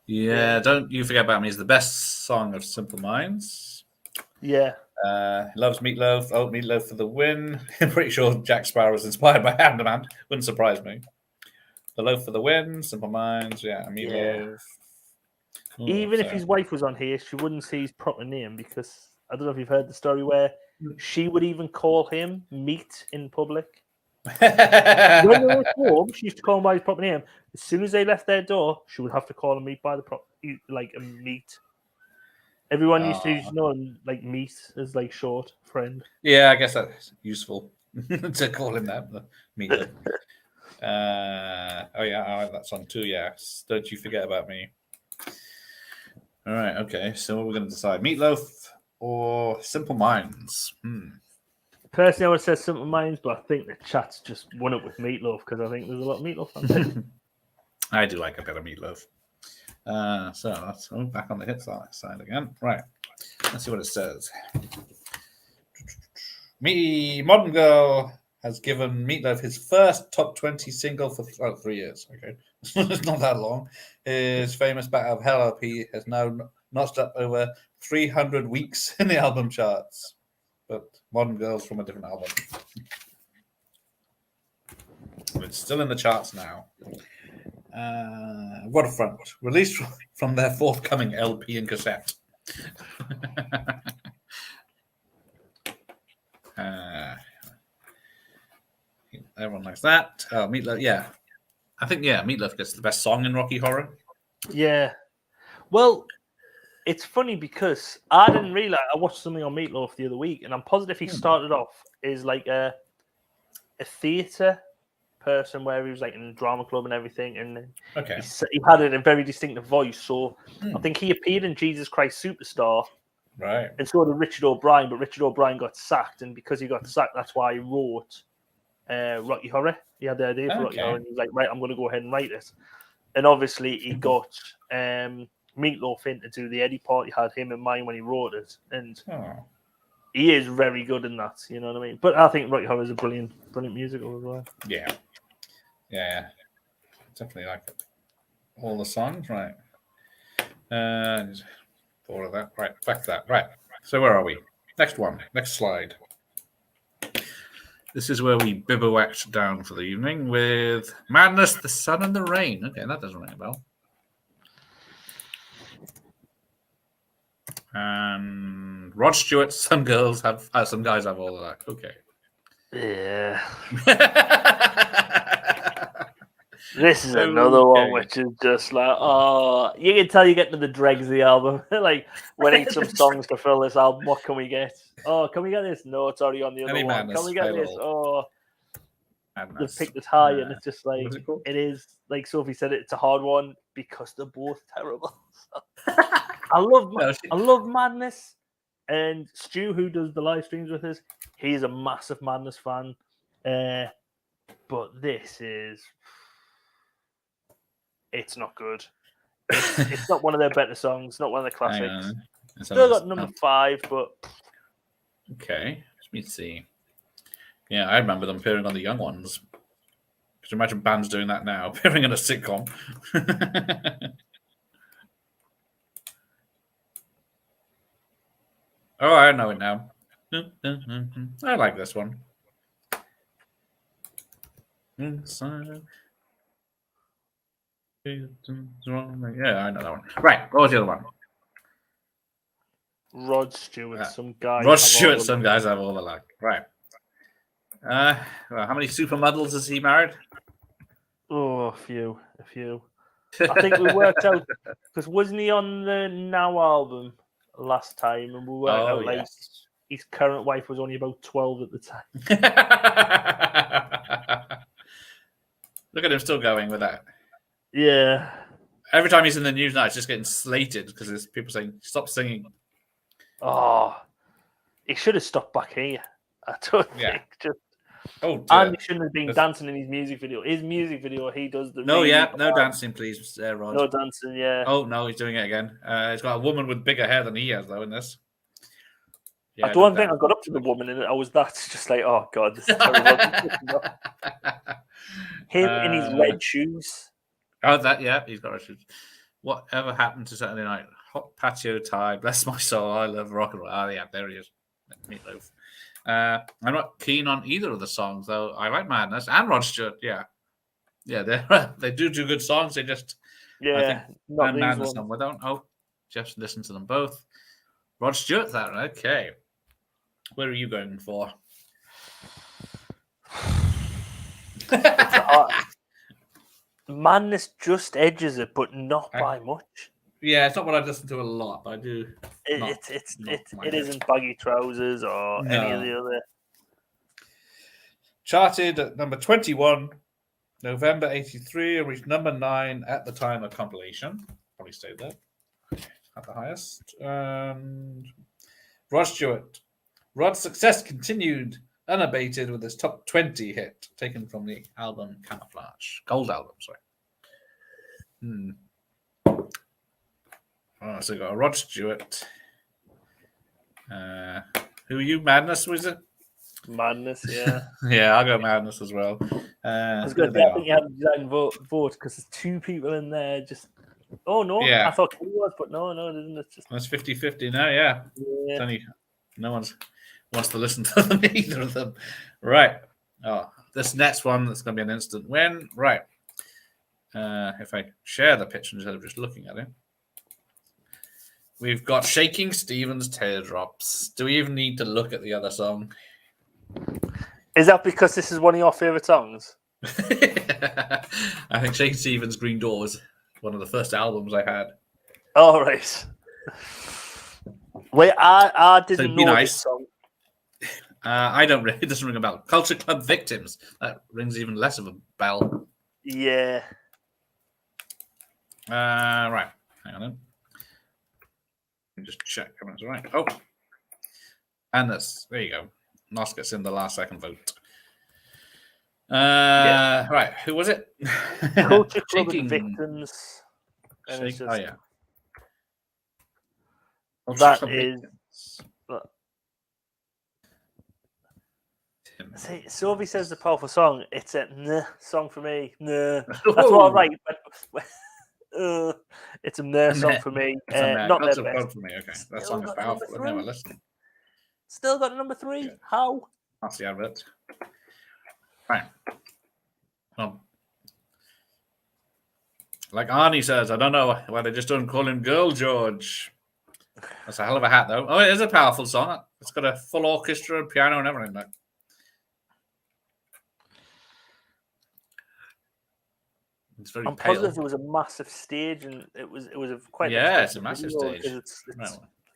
Yeah, Don't You Forget About Me is the best song of Simple Minds. Yeah. Loves Meatloaf. Oh, Meatloaf for the win. I'm pretty sure Jack Sparrow was inspired by Hammerman. Wouldn't surprise me. The Loaf for the win. Simple Minds. Yeah, Meatloaf. Yeah. Even if his wife was on here, she wouldn't say his proper name because I don't know if you've heard the story where she would even call him Meat in public. When they were home, she used to call him by his proper name. As soon as they left their door, she would have to call him Meat by the like a Meat. Everyone used to know him like Meat as like short friend. Yeah, I guess that's useful to call him that. Meat. Oh yeah, I like that song too. Yeah, Don't You Forget About Me. All right, okay. So what we're going to decide: Meatloaf or Simple Minds? Personally, I would say Simple Minds, but I think the chat's just won up with Meatloaf because I think there's a lot of Meatloaf on there. I do like a bit of Meatloaf. So let's go back on the hit side again. Right. Let's see what it says. Modern Girl has given Meatloaf his first top 20 single for 3 years. Okay. It's not that long. His famous Battle of Hell LP has now notched up over 300 weeks in the album charts. But Modern Girl's from a different album. It's still in the charts now. Waterfront, released from their forthcoming LP and cassette. Everyone likes that. Meatloaf, yeah. I think, Meatloaf gets the best song in Rocky Horror. Yeah. Well, it's funny because I didn't realize I watched something on Meatloaf the other week, and I'm positive he started off as like a theatre person where he was like in a drama club and everything, and he had a very distinctive voice. So I think he appeared in Jesus Christ Superstar, right? And so did Richard O'Brien, but Richard O'Brien got sacked, and because he got sacked, that's why he wrote Rocky Horror. He had the idea for Rocky Horror, and he was like, right, I'm going to go ahead and write it. And obviously, he got Meatloaf in to do the Eddie part. He had him in mind when he wrote it, and he is very good in that. You know what I mean? But I think Rocky Horror is a brilliant musical as well. Yeah, definitely like it. All the songs, right? All of that, right? Back to that, right? So where are we? Next slide. This is where we bivouacked down for the evening with Madness, the Sun, and the Rain. Okay, that doesn't ring a bell. And Rod Stewart, some guys have all of that. Okay. Yeah. This is another one which is just like, oh, you can tell you get to the dregs of the album. Like, we need some songs to fill this album. What can we get? Oh, can we get this? No, it's already on the other one. Can we get this? Oh, they've picked this high, and it's just like, it is, like Sophie said, it's a hard one because they're both terrible. I love Madness. And Stu, who does the live streams with us, he's a massive Madness fan. But this is... It's not good. It's not one of their better songs. Not one of the classics. Still got number 5, but... Okay, let me see. Yeah, I remember them appearing on the Young Ones. Could you imagine bands doing that now, appearing in a sitcom? Oh, I know it now. I like this one. Inside. Yeah, I know that one. Right, what was the other one? Rod Stewart, some guys. Rod Stewart, some guys have all the luck. Right. Well, how many supermodels has he married? Oh, a few. I think we worked out, because wasn't he on the Now album last time? And we worked out like his current wife was only about 12 at the time. Look at him still going with that. Yeah. Every time he's in the news now, it's just getting slated because there's people saying, stop singing. Oh, he should have stopped back here. I don't think. And he shouldn't have been dancing in his music video. His music video, he does the... No dancing, please, Rod. No dancing, yeah. Oh, no, he's doing it again. He's got a woman with bigger hair than he has, though, in this. Yeah, I don't think I got up to the woman, and I was just like, oh, God, this is terrible. Him in his red shoes. Oh, he's got red shoes. Whatever happened to Saturday night? Hot patio tie, bless my soul, I love rock and roll. Oh, yeah, there he is. Meatloaf. I'm not keen on either of the songs, though. I like Madness and Rod Stewart. Yeah, they do good songs. They just not Madness. We don't. Oh, just listen to them both. Rod Stewart, that okay. Where are you going for? Madness just edges it, but not by much. Yeah, it's not what I listen to a lot, but I do. It isn't Baggy Trousers or any of the other. Charted at number 21, November 83, and reached number 9 at the time of compilation. Probably stayed there at the highest. Rod Stewart. Rod's success continued unabated with his top 20 hit, taken from the album Camouflage. Gold album, sorry. So we got a Rod Stewart. Who are you? Madness, was it? Madness, yeah. Yeah, I'll go Madness as well. I was going to say, I think you have to design vote because there's 2 people in there. Just I thought he was, but no, it isn't. It's just that's 50-50 now. Yeah. It's only, no one's wants to listen to them, either of them. Right. Oh, this next one, that's going to be an instant win. Right. If I share the picture instead of just looking at it. We've got Shaking Stevens' Teardrops. Do we even need to look at the other song? Is that because this is one of your favourite songs? I think Shaking Stevens' Green Door was one of the first albums I had. Oh, right. Wait, I didn't know this song. I don't really. It doesn't ring a bell. Culture Club Victims. That rings even less of a bell. Yeah. Right. Hang on. Let me just check. It's right. Oh. And there you go. Nos gets in the last second vote. Right. Who was it? Culture Club Victims. Oh, yeah. That is. See, Sophie says the powerful song. It's a song for me. That's what I write. It's a song for me. Not their best. For me. Okay, that song is powerful. I've never listened. Still got number 3. Yeah. How? That's the advert. Right. Like Arnie says, I don't know why they just don't call him Girl George. That's a hell of a hat, though. Oh, it is a powerful song. It's got a full orchestra and piano and everything. Like. It's very I'm pale. positive there was a massive stage, and it was quite. It's a massive stage. It's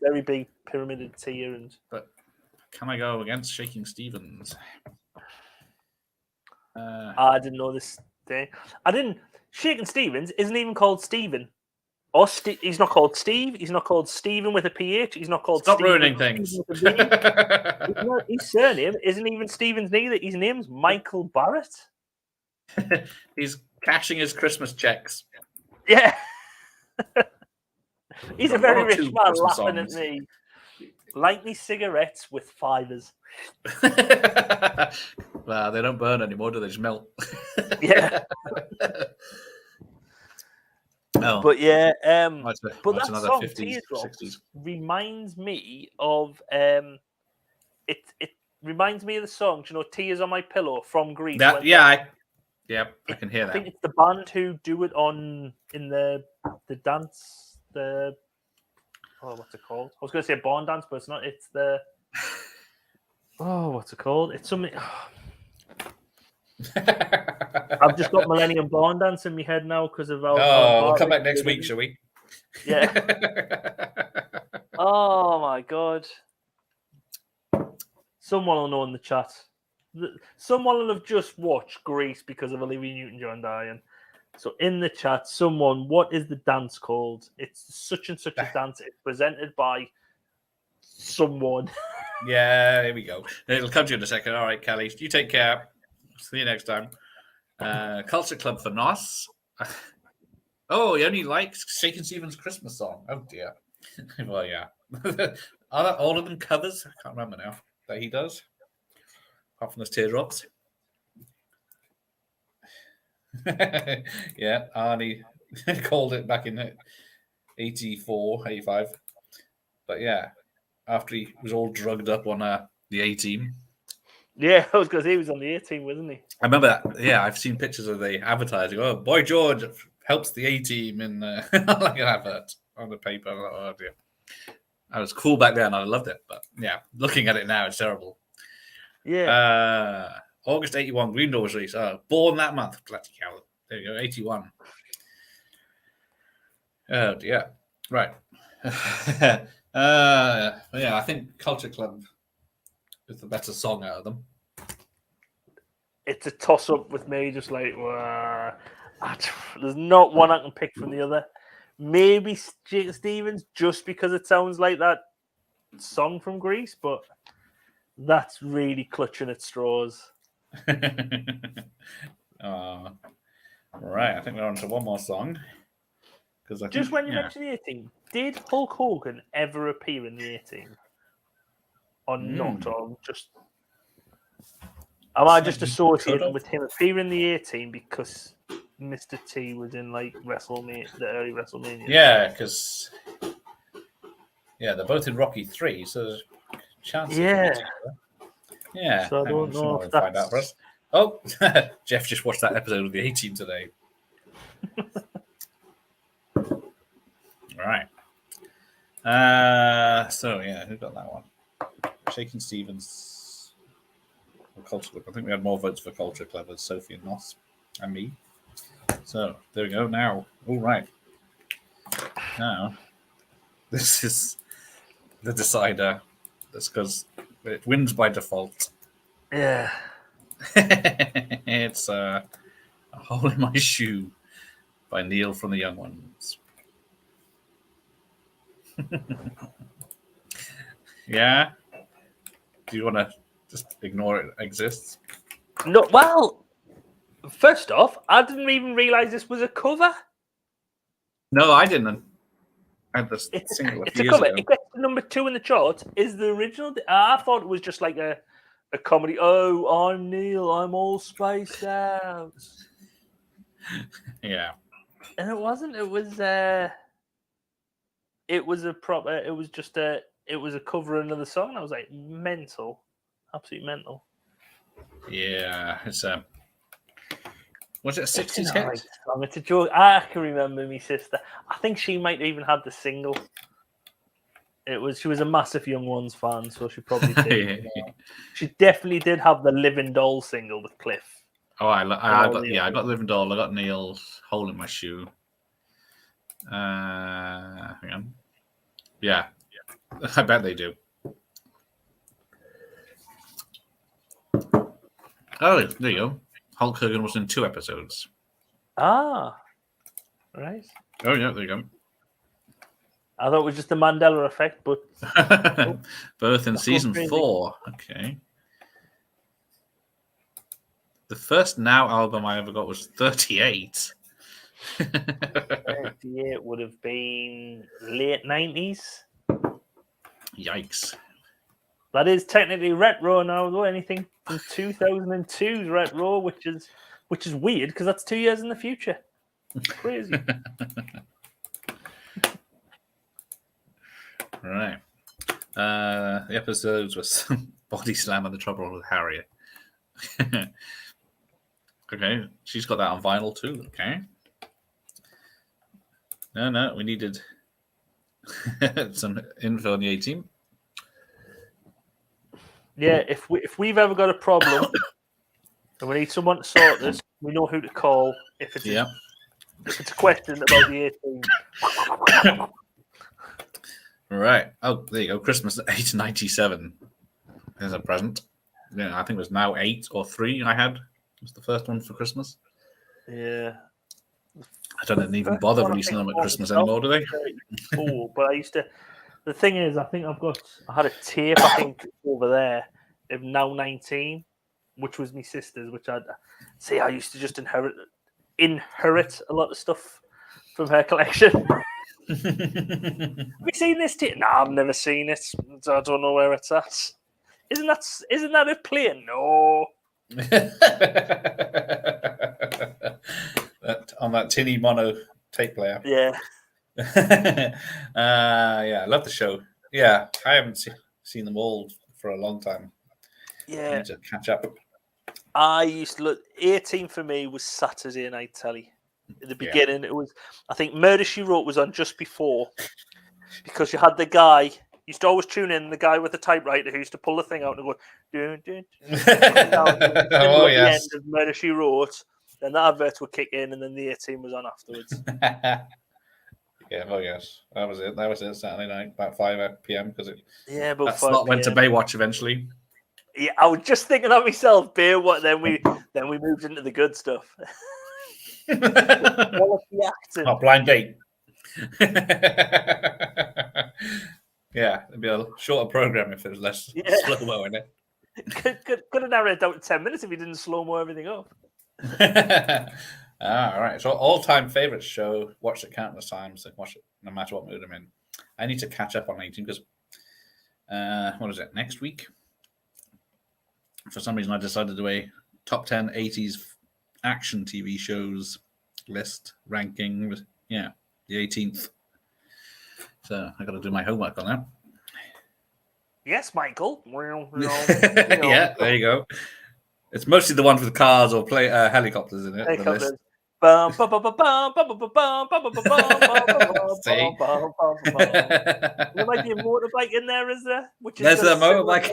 very big pyramided tier, but can I go against Shaking Stevens? I didn't know this thing. I didn't. Shaking Stevens isn't even called Stephen. Or he's not called Steve. He's not called Stephen with a PH. He's not called. Stop Stephen ruining things. His surname isn't even Stevens neither. His name's Michael Barrett. He's cashing his Christmas checks. Yeah. He's a very rich man Christmas laughing songs. at me. Light me cigarettes with fivers. Well, they don't burn anymore, do they? Just melt. Yeah. Oh. But yeah, That's but that another song 50s, Teardrops 60s. reminds me of it reminds me of the song, do you know, Tears on My Pillow from Greece. I can hear I think that. it's the band who do it in the dance, what's it called? I was going to say barn dance, but it's not. It's the what's it called? It's something. I've just got Millennium Barn Dance in my head now because of our. We'll come back next week, shall we? Yeah. Oh my god. Someone will know in the chat. Someone will have just watched Grease because of Olivia Newton-John dying. So in the chat, someone, what is the dance called? It's such and such a dance. It's presented by someone. Yeah, there we go. It'll come to you in a second. All right, Kelly, you take care. See you next time. Culture Club for Nos. Oh, he only likes Shakin' Stevens' Christmas song. Oh dear. Well, yeah. Are all of them covers? I can't remember now. That he does. Apart from those teardrops. Yeah, Arnie called it back in 84, 85. But yeah, after he was all drugged up on the A-Team. Yeah, because he was on the A-Team, wasn't he? I remember that. Yeah, I've seen pictures of the advertising. Oh, Boy George helps the A-Team in like an advert on the paper. Oh dear. I was cool back then. I loved it. But yeah, looking at it now, it's terrible. Yeah. August 81, Green Door was released. Born that month. Bloody hell. There you go, 81. Oh dear. Right. Yeah, I think Culture Club is the better song out of them. It's a toss-up with me, just like, there's not one I can pick from the other. Maybe Shakin' Stevens, just because it sounds like that song from Greece, but that's really clutching at straws. Right, I think we're on to one more song. Just when you mentioned the A-Team, did Hulk Hogan ever appear in the A-Team? Or not? Or just... Am I just associating with him appearing in the A-Team because Mr. T was in like WrestleMania, the early WrestleMania? Yeah, because they're both in Rocky 3, so there's a chance. Yeah. Yeah. So I don't know if find out for us. Oh, Jeff just watched that episode of the A-Team today. All right. So yeah, who got that one? Shakin' Stevens. Culture Club. I think we had more votes for Culture Club as Sophie and Nos and me. So there we go. Now, all right. Now, this is the decider. That's because it wins by default. Yeah. It's A Hole in My Shoe by Neil from the Young Ones. Yeah? Do you want to just ignore it exists? No, well, first off, I didn't even realize this was a cover. No, I didn't. I had this It's single a cover. It gets to number 2 in the charts. Is the original? I thought it was just like a comedy. Oh, I'm Neil. I'm all spaced out. Yeah. And it wasn't. It was. It was a proper. It was just a. It was a cover of another song. I was like, mental, absolutely mental. Yeah, it's was it a 60s hit? Right song. It's a joke. I can remember my sister. I think she might even have the single. She was a massive Young Ones fan, so she probably did. She definitely did have the Living Doll single with Cliff. Oh, I got Living Doll. I got Neil's Hole in My Shoe. Hang on. Yeah, I bet they do. Oh, there you go. Hulk Hogan was in 2 episodes. Ah, right. Oh, yeah, there you go. I thought it was just the Mandela effect, but both in season 4. Okay. The first Now album I ever got was 38. 38 would have been late 90s. Yikes. That is technically retro now, though. Anything from 2002 is retro, which is weird because that's 2 years in the future. Crazy. Right. The episodes was Body Slam and the Trouble with Harriet. Okay, she's got that on vinyl too. Okay. No, we needed some info on the A-Team. Yeah, if we've ever got a problem and we need someone to sort this, we know who to call. If it's a question about the A-Team. Right. Oh, there you go. Christmas 897 is a present. Yeah, I think it was Now 8 or 3 I had. It was the first one for Christmas. Yeah. I don't even bother releasing them at Christmas anymore, do they? Oh, but I used to. The thing is, I had a tape, I think, over there of Now 19, which was my sister's, which I used to just inherit a lot of stuff from her collection. Have you seen this tape? No, I've never seen it. I don't know where it's at. Isn't that a plane? No. On that tinny mono tape player. Yeah. Yeah, I love the show. Yeah, I haven't seen them all for a long time. Yeah. I need to catch up. I used to look. 18 for me was Saturday Night Telly. In the beginning, it was. I think Murder She Wrote was on just before, because you had the guy. You used to always tune in the guy with the typewriter who used to pull the thing out and go. Dun, dun, dun. Oh at yes. the end of Murder She Wrote. Then that advert would kick in, and then the 18 was on afterwards. Yeah, oh yes, that was it. Saturday night, about 5 p.m. because about that 5 slot went to Baywatch eventually. Yeah, I was just thinking of myself, beer. What? Then we moved into the good stuff. Quality acting. Oh, Blind Date. Yeah, it'd be a shorter program if it was less slow-mo in it. Could have narrowed it down to 10 minutes if you didn't slow-mo everything up. All right. So all-time favorite show. Watched it countless times. Watch it no matter what mood I'm in. I need to catch up on 18 because what is it? Next week? For some reason, I decided to do a top 10 80s action TV shows list ranking. Yeah, the 18th. So I got to do my homework on that. Yes, Michael. Yeah, there you go. It's mostly the ones with cars or helicopters in it. Helicopters. There might be a motorbike in there, is there? There's a motorbike.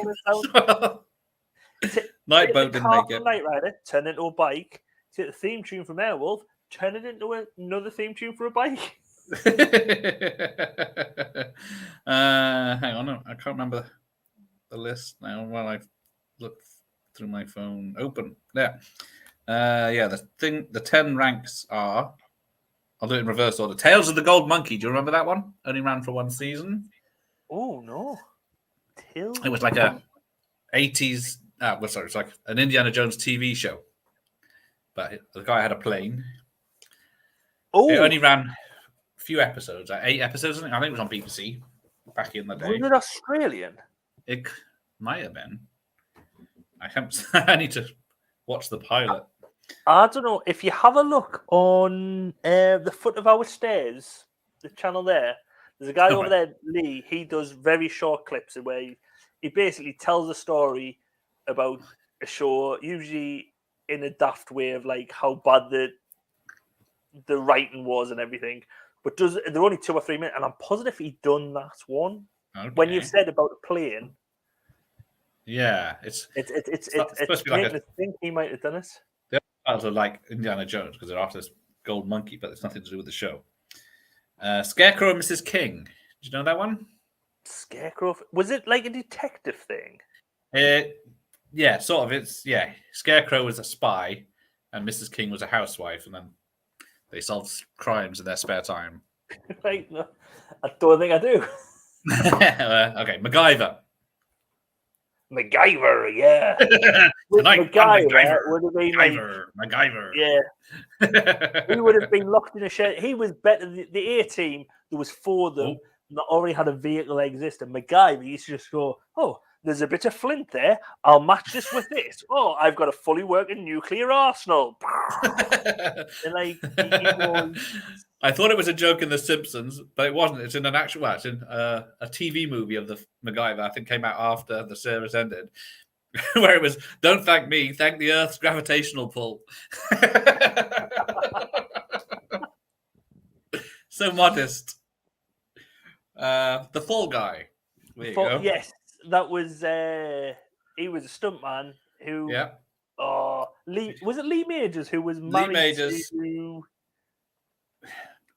Nightboat didn't make it. Knight Rider, turn into a bike. Take the theme tune from Airwolf, turn it into another theme tune for a bike. Hang on, I can't remember the list now. While I look through my phone, open there. Yeah, the 10 ranks are. I'll do it in reverse order. Tales of the Gold Monkey. Do you remember that one? Only ran for one season. Oh no! It was like a 80s. It's like an Indiana Jones TV show. But the guy had a plane. Oh, it only ran a few episodes, like 8 episodes. I think it was on BBC back in the day. Was it Australian? It might have been. I need to watch the pilot. I don't know. If you have a look on the foot of our stairs, the channel there's a guy over there, Lee. He does very short clips where he basically tells a story about a show, usually in a daft way of like how bad the writing was and everything. But they're only 2 or 3 minutes, and I'm positive he done that one. Okay. When you said about the plane. Yeah, it's supposed to be like I think he might have done it. Also, like Indiana Jones, because they're after this gold monkey, but it's nothing to do with the show. Scarecrow and Mrs. King. Did you know that one? Scarecrow. Was it like a detective thing? Yeah, sort of. Scarecrow was a spy, and Mrs. King was a housewife, and then they solved crimes in their spare time. Right? No, I don't think I do. Okay, MacGyver. MacGyver, yeah. Tonight, MacGyver would have been MacGyver. Yeah. He would have been locked in a shed. He was better. The A team, there was 4 of them that already had a vehicle that existed. MacGyver used to just go, oh, there's a bit of flint there. I'll match this with this. Oh, I've got a fully working nuclear arsenal. And like, I thought it was a joke in The Simpsons, but it wasn't. It's in an actual, it's in a TV movie of the MacGyver. I think came out after the service ended, where it was, "Don't thank me, thank the Earth's gravitational pull." So modest. The Fall Guy. There you go. Yes, that was. He was a stuntman who. Yeah. Was it Lee Majors who was married Lee Majors. to?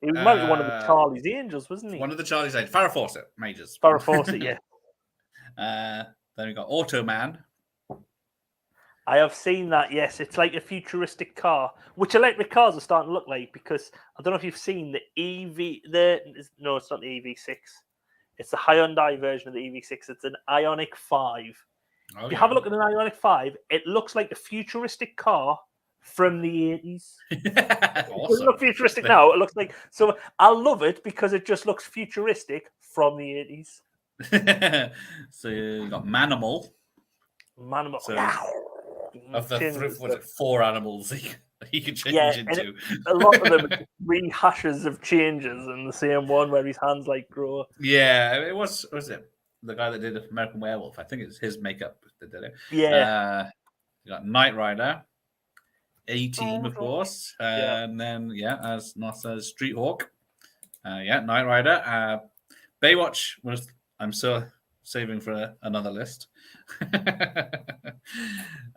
He was married to one of the Charlie's Angels, wasn't he? One of the Charlie's Angels. Farrah Fawcett, Majors. Farrah Fawcett, yeah. Then we got Automan. I have seen that, yes. It's like a futuristic car, which electric cars are starting to look like, because I don't know if you've seen the EV. No, it's not the EV6. It's the Hyundai version of the EV6. It's an Ioniq 5. If you have a look at an Ioniq 5, it looks like a futuristic car from the 80s. Awesome. It doesn't look futuristic now. It looks like... So I love it because it just looks futuristic from the 80s. So you got Manimal. Manimal. So of the 4 animals he can change into. A lot of them are rehashes of changes in the same one where his hands like grow. Yeah, it was it the guy that did American Werewolf? I think it's his makeup that did it. Yeah. You got Knight Rider, A-Team, of course, and then as Noss says, Street Hawk. Knight Rider. Baywatch was. I'm so saving for another list.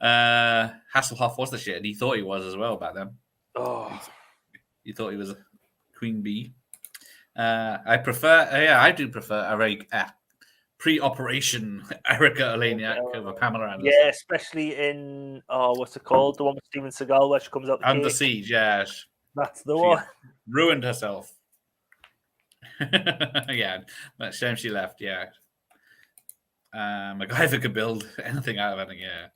Hasselhoff was the shit, and he thought he was as well back then. Oh, he thought he was a queen bee. I do prefer a pre-operation Erica Eleniak over Pamela Anderson. Yeah, especially in what's it called? The one with Steven Seagal where she comes out the Under cake. Siege. Yeah, that's the one. Ruined herself. Yeah, but shame she left. Yeah. MacGyver could build anything out of anything. Yeah.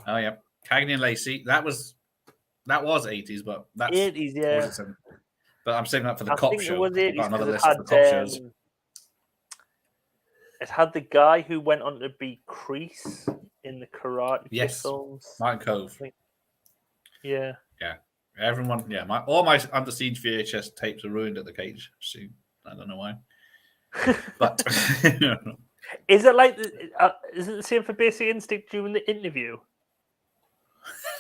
Oh yeah, Cagney and Lacey. That was 80s, but that's 80s. Yeah. But I'm saying that for the cop show. It was 80s. Another list of the cop shows. It had the guy who went on to be Kreese in the Karate films. Martin Cove. Yeah. Yeah. Everyone. Yeah. All my Under Siege VHS tapes are ruined at the cage. I don't know why. But. Is it the same for Basic Instinct during the interview?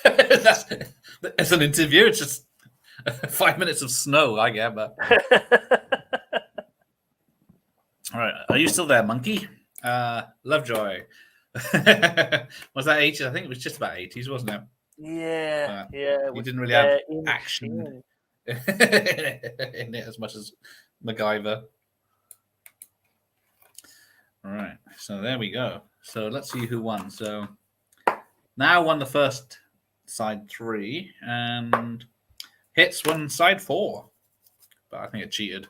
It's an interview. It's just 5 minutes of snow, I get. But all right, are you still there, Monkey? Lovejoy. Was that 80s? I think it was just about 80s, wasn't it? Yeah. You didn't really have action in it as much as MacGyver. All right, so there we go. So let's see who won. So now won the first side 3, and Hits won side 4. But I think it cheated.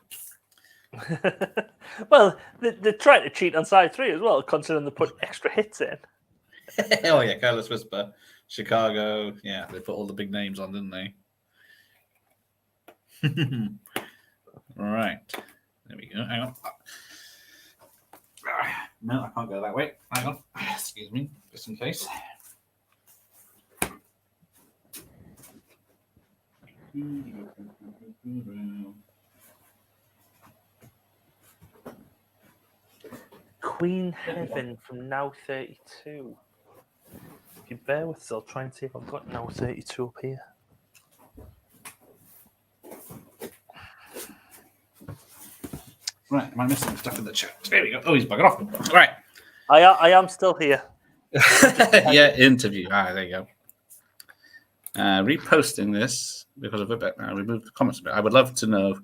Well, they tried to cheat on side 3 as well, considering they put extra hits in. Oh yeah, Careless Whisper, Chicago. Yeah, they put all the big names on, didn't they? All right, there we go. Hang on. No, I can't go that way. Hang on. Excuse me, just in case. Queen Heaven from Now 32. If you bear with us, I'll try and see if I've got Now 32 up here. Right, am I missing stuff in the chat? There we go. Oh, he's bugging off. Right. I am still here. Yeah, interview. There you go. reposting this because of a bit. I removed the comments a bit. I would love to know.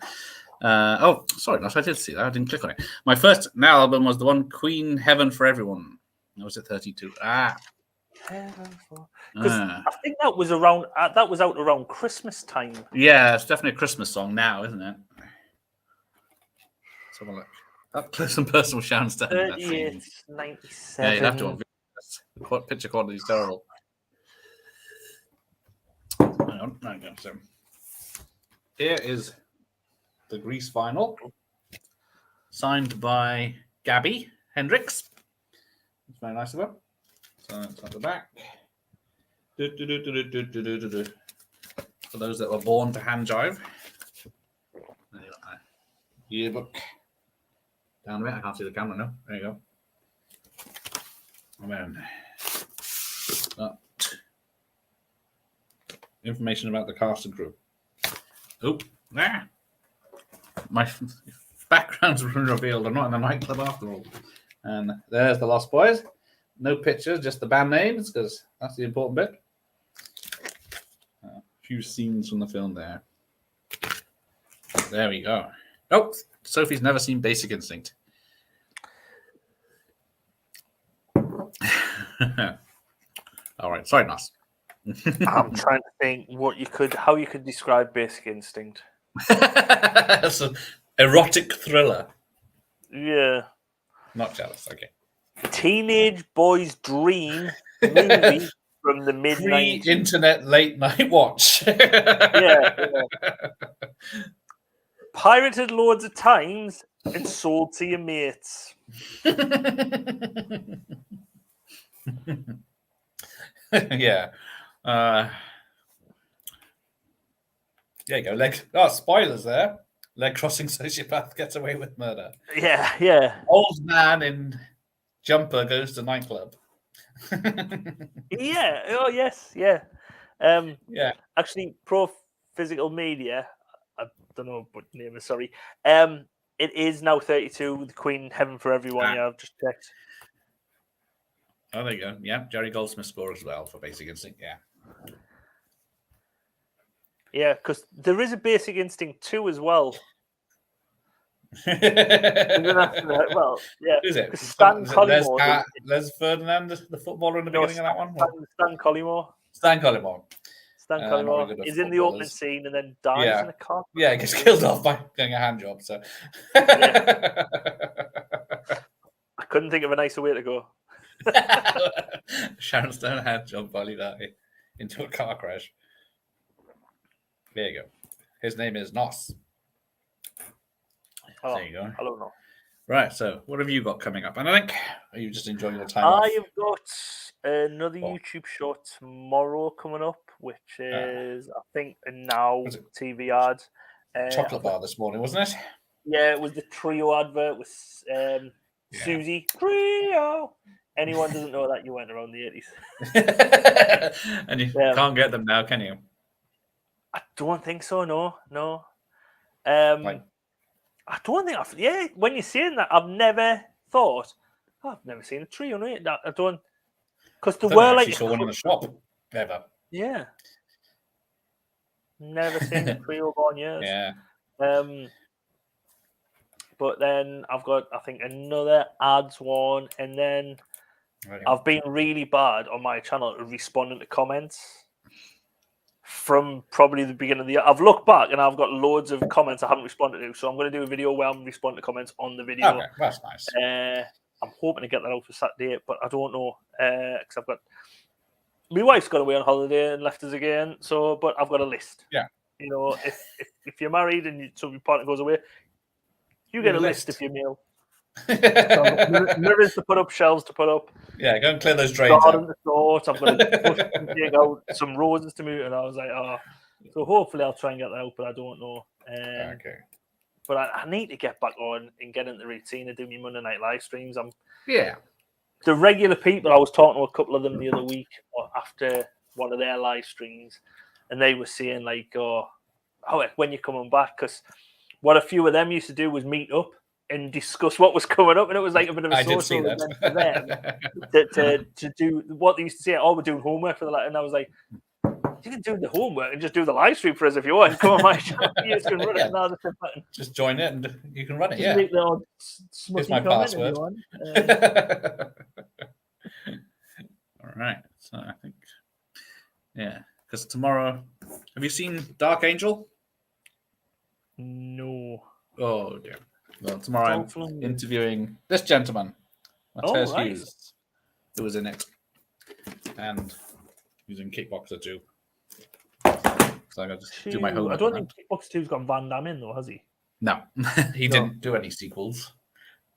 Sorry, I did see that. I didn't click on it. My first Now album was the one Queen Heaven for Everyone. Or was it 32? Because I think that was around. That was out around Christmas time. Yeah, it's definitely a Christmas song now, isn't it? Let's have a look. Up close and personal, Sharon Stone. 38, 97. Yeah, you'd have to. The picture quality is terrible. Hang on. So here is the Grease vinyl, signed by Gabby Hendricks. It's very nice of her. So it's at the back. For those that were born to hand jive. There you go. Yearbook. Down a bit. I can't see the camera now. There you go. And then information about the cast and crew. Oh, there. My background's been revealed. I'm not in the nightclub after all. And there's the Lost Boys. No pictures, just the band names, because that's the important bit. A few scenes from the film there. There we go. Oh, Sophie's never seen Basic Instinct. All right, sorry, Nas. I'm trying to think how you could describe Basic Instinct. It's an erotic thriller. Yeah. Not jealous. Okay. Teenage boy's dream movie from the mid-90s. Pre-internet late night watch. Yeah. Pirated loads of times and sold to your mates. Yeah. There you go. Spoilers there. Leg crossing sociopath gets away with murder. Yeah. Old man in jumper goes to nightclub. Yeah. Oh, yes. Yeah. Yeah. Actually, Pro Physical Media, I don't know what name is, sorry. It is now 32, the Queen Heaven for Everyone. Yeah, I've just checked. Oh, there you go. Yeah, Jerry Goldsmith score as well for Basic Instinct. Yeah. Yeah, because there is a Basic Instinct 2 as well. Well, yeah. Who is it? Stan Collymore. Les Ferdinand, the footballer in the beginning of that one? Stan Collymore. Stan Collymore. Stan Collymore. He's in the opening scene and then dies in a car. Yeah, he gets killed off by doing a hand job. So I couldn't think of a nicer way to go. Sharon Stone hand job while he died into a car crash. There you go. His name is Nos. Oh, there you go. I don't know. Right, so what have you got coming up? And I think, are you just enjoying your time I have got another YouTube show tomorrow coming up, which is, I think, a Now TV ad. Chocolate bar this morning, wasn't it? Yeah, it was the Trio advert with Susie. Trio! Anyone doesn't know that, you went around the 80s. And you can't get them now, can you? I don't think so, no. I don't think when you're saying that, I've never thought, I've never seen a Trio. I don't, because there were like. Saw one in the shop, ever. Yeah. Never seen a Trio on years. Yeah. But then I've got, I think, another ads one, and then I've been really bad on my channel at responding to comments from probably the beginning of the year. I've looked back and I've got loads of comments I haven't responded to, so I'm going to do a video where I'm responding to comments on the video. Okay, that's nice. I'm hoping to get that out for Saturday, but I don't know because I've got my wife's gone away on holiday and left us again. So, but I've got a list. Yeah, you know, if you're married and so your partner goes away, you get a list if you're male. Mirrors to put up, shelves to put up. Yeah, go and clear those drains. Garden to sort. I'm going to push and take out some roses to move, and I was like, so hopefully I'll try and get that out, but I don't know. Okay. But I need to get back on and get into the routine and do my Monday night live streams. The regular people, I was talking to a couple of them the other week after one of their live streams, and they were saying like, when you're coming back, because what a few of them used to do was meet up and discuss what was coming up, and it was like a bit of a social event for them to do what they used to say. Oh, we're doing homework for the and I was like, You can do the homework and just do the live stream for us if you want. Come on, my show. You just can run it. No, that's a button. Just join it and you can run it. Just Yeah. make the odd Here's smutty my comment if you password. want. All right. So I think, yeah, because tomorrow, have you seen Dark Angel? No. Oh dear. Well, tomorrow Dolph I'm Lundgren. interviewing this gentleman, Matthias right. Hughes, who was in it, and he's in Kickboxer 2. So I got to do my homework. I don't think Kickboxer 2's got Van Damme in though, has he? No, he didn't do any sequels.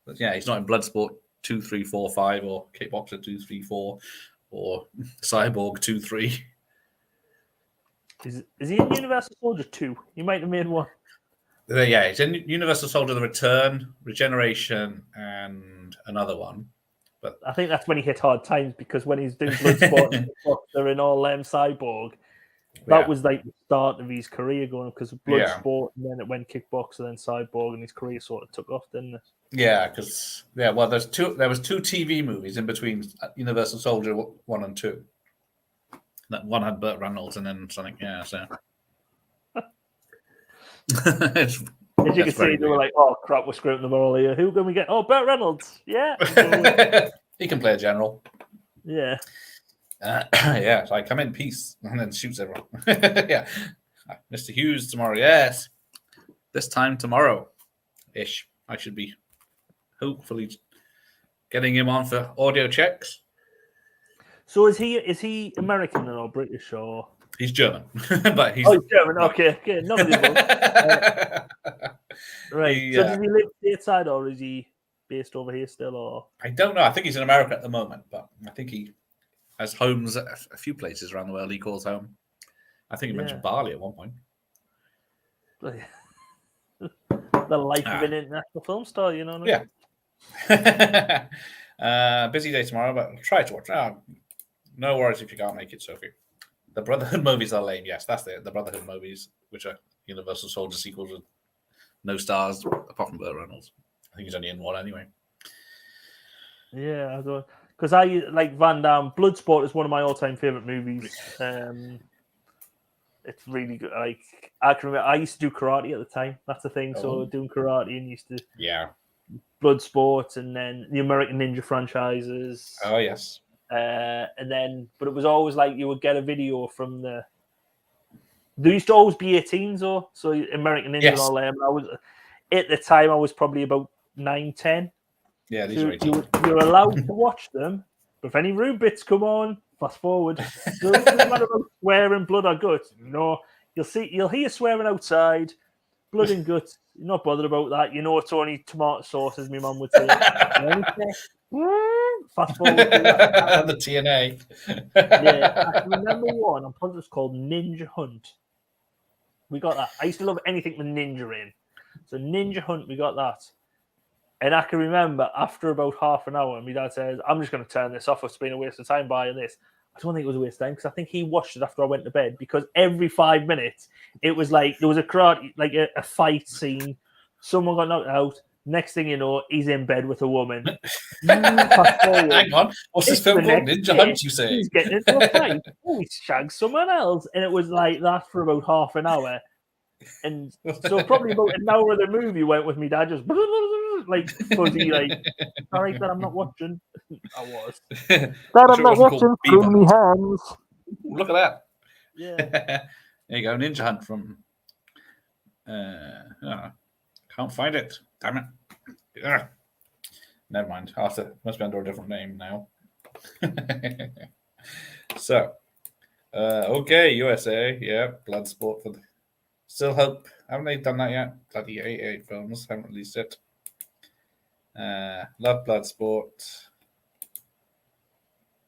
But yeah, he's not in Bloodsport 2, 3, 4, 5, or Kickboxer 2, 3, 4, or Cyborg 2, 3. Is he in Universal Soldier 2? He might have made one. Yeah, he's in Universal Soldier: The Return, Regeneration, and another one. But I think that's when he hit hard times because when he's doing Bloodsport and Kickboxer and all Cyborg, that was like the start of his career going because Bloodsport and then it went Kickboxer, then Cyborg, and his career sort of took off, didn't it? Yeah, because there was two TV movies in between Universal Soldier 1 and 2. That one had Burt Reynolds and then something. Yeah, so. As you can see, they were like, "Oh crap, we're screwing them all here. Who can we get? Oh, Burt Reynolds. Yeah, he can play a general. Yeah, yeah. So I come in peace and then shoots everyone. Yeah, Mr. Hughes tomorrow. Yes, this time tomorrow, ish. I should be hopefully getting him on for audio checks. So is he American or British or? He's German, but he's German. Okay, none of the above. Right. So does he live stateside or is he based over here still? Or I don't know. I think he's in America at the moment, but I think he has homes at a few places around the world. He calls home. I think he mentioned Bali at one point. The life of an international film star, you know what I mean? Busy day tomorrow, but try to watch. No worries if you can't make it, Sophie. The Brotherhood movies are lame. Yes, that's the Brotherhood movies, which are Universal Soldier sequels with no stars apart from Burt Reynolds. I think he's only in one anyway. Yeah, I don't because I like Van Damme. Bloodsport is one of my all-time favorite movies. It's really good. Like I can remember, I used to do karate at the time. That's the thing. So doing karate and used to Bloodsport and then the American Ninja franchises. Oh yes. And then, but it was always like you would get a video from the. There used to always be 18s, or so American Ninja and all them. I was at the time I was probably about 9, 10. Yeah, these are 18. You're allowed to watch them, but if any rude bits come on, fast forward. Doesn't matter about swearing, blood or guts. No, you'll hear swearing outside, blood and guts. You're not bothered about that. You know it's only tomato sauce, as my mum would say. Fast forward to that. The TNA. Yeah, I remember one. I'm probably just called Ninja Hunt. We got that. I used to love anything with ninja in. So Ninja Hunt, we got that. And I can remember after about half an hour, my dad says, "I'm just going to turn this off. It's been a waste of time buying this." I don't think it was a waste of time because I think he watched it after I went to bed because every 5 minutes it was like there was a karate, like a fight scene. Someone got knocked out. Next thing you know, he's in bed with a woman. Hang on, what's this film called? Ninja Hunt, you say? He's getting into a fight. Oh, he shags someone else. And it was like that for about half an hour. And so probably about an hour of the movie went with me dad just like fuzzy, like, sorry that I'm not watching. I was. Dad, I'm not watching through my hands. Look at that. Yeah. There you go, Ninja Hunt from can't find it. Damn it. Ugh. Never mind. Must be under a different name now. So, okay, USA. Yeah, Bloodsport for the. Still hope. Haven't they done that yet? Bloody 88 films. Haven't released it. Love Bloodsport.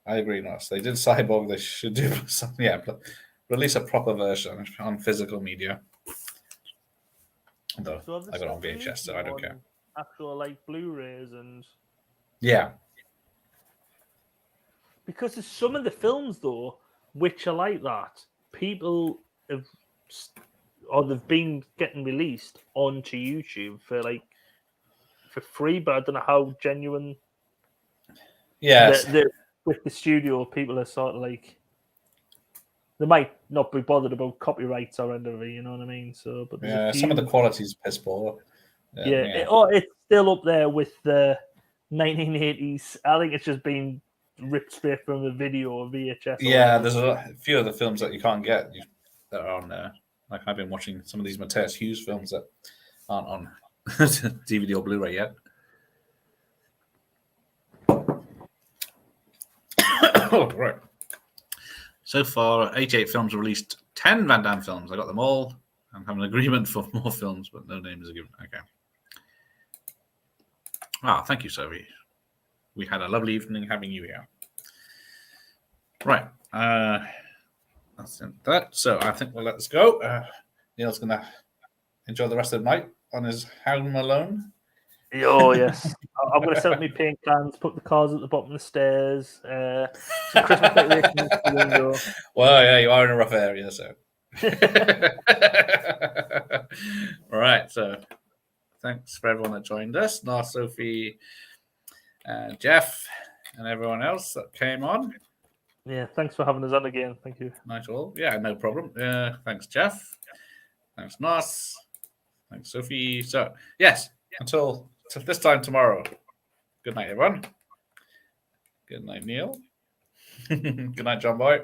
I agree, Ross. They did Cyborg. They should do something. Yeah, release a proper version on physical media. Although I got it on VHS, so I don't care. Actual like Blu-rays and because there's some of the films though which are like that. People have or they've been getting released onto YouTube for free, but I don't know how genuine. Yes, with the studio, people are sort of like they might not be bothered about copyrights or anything, you know what I mean? So, but there's a few, some of the quality's piss poor. it's still up there with the 1980s. I think it's just been ripped straight from the video or VHS. There's a few of the films that you can't get that are on there. Like I've been watching some of these Matthias Hughes films that aren't on DVD or Blu-ray yet. Right. So far, 88 films released, 10 Van Damme films. I got them all. I have an agreement for more films, but no names are given. Okay. Thank you, Sophie. We had a lovely evening having you here. Right. That's that. So I think we'll let this go. Neil's going to enjoy the rest of the night on his home alone. Oh, yes. I'm going to set up my paint cans, put the cars at the bottom of the stairs. Some Christmas decorations in the window. Well, yeah, you are in a rough area, so. All right. So thanks for everyone that joined us. Now, Sophie, Jeff, and everyone else that came on. Yeah, thanks for having us on again. Thank you. Nice all. Yeah, no problem. Thanks, Jeff. Thanks, Nos. Thanks, Sophie. So, yes, until this time tomorrow. Good night, everyone. Good night, Neil. Good night, John Boy.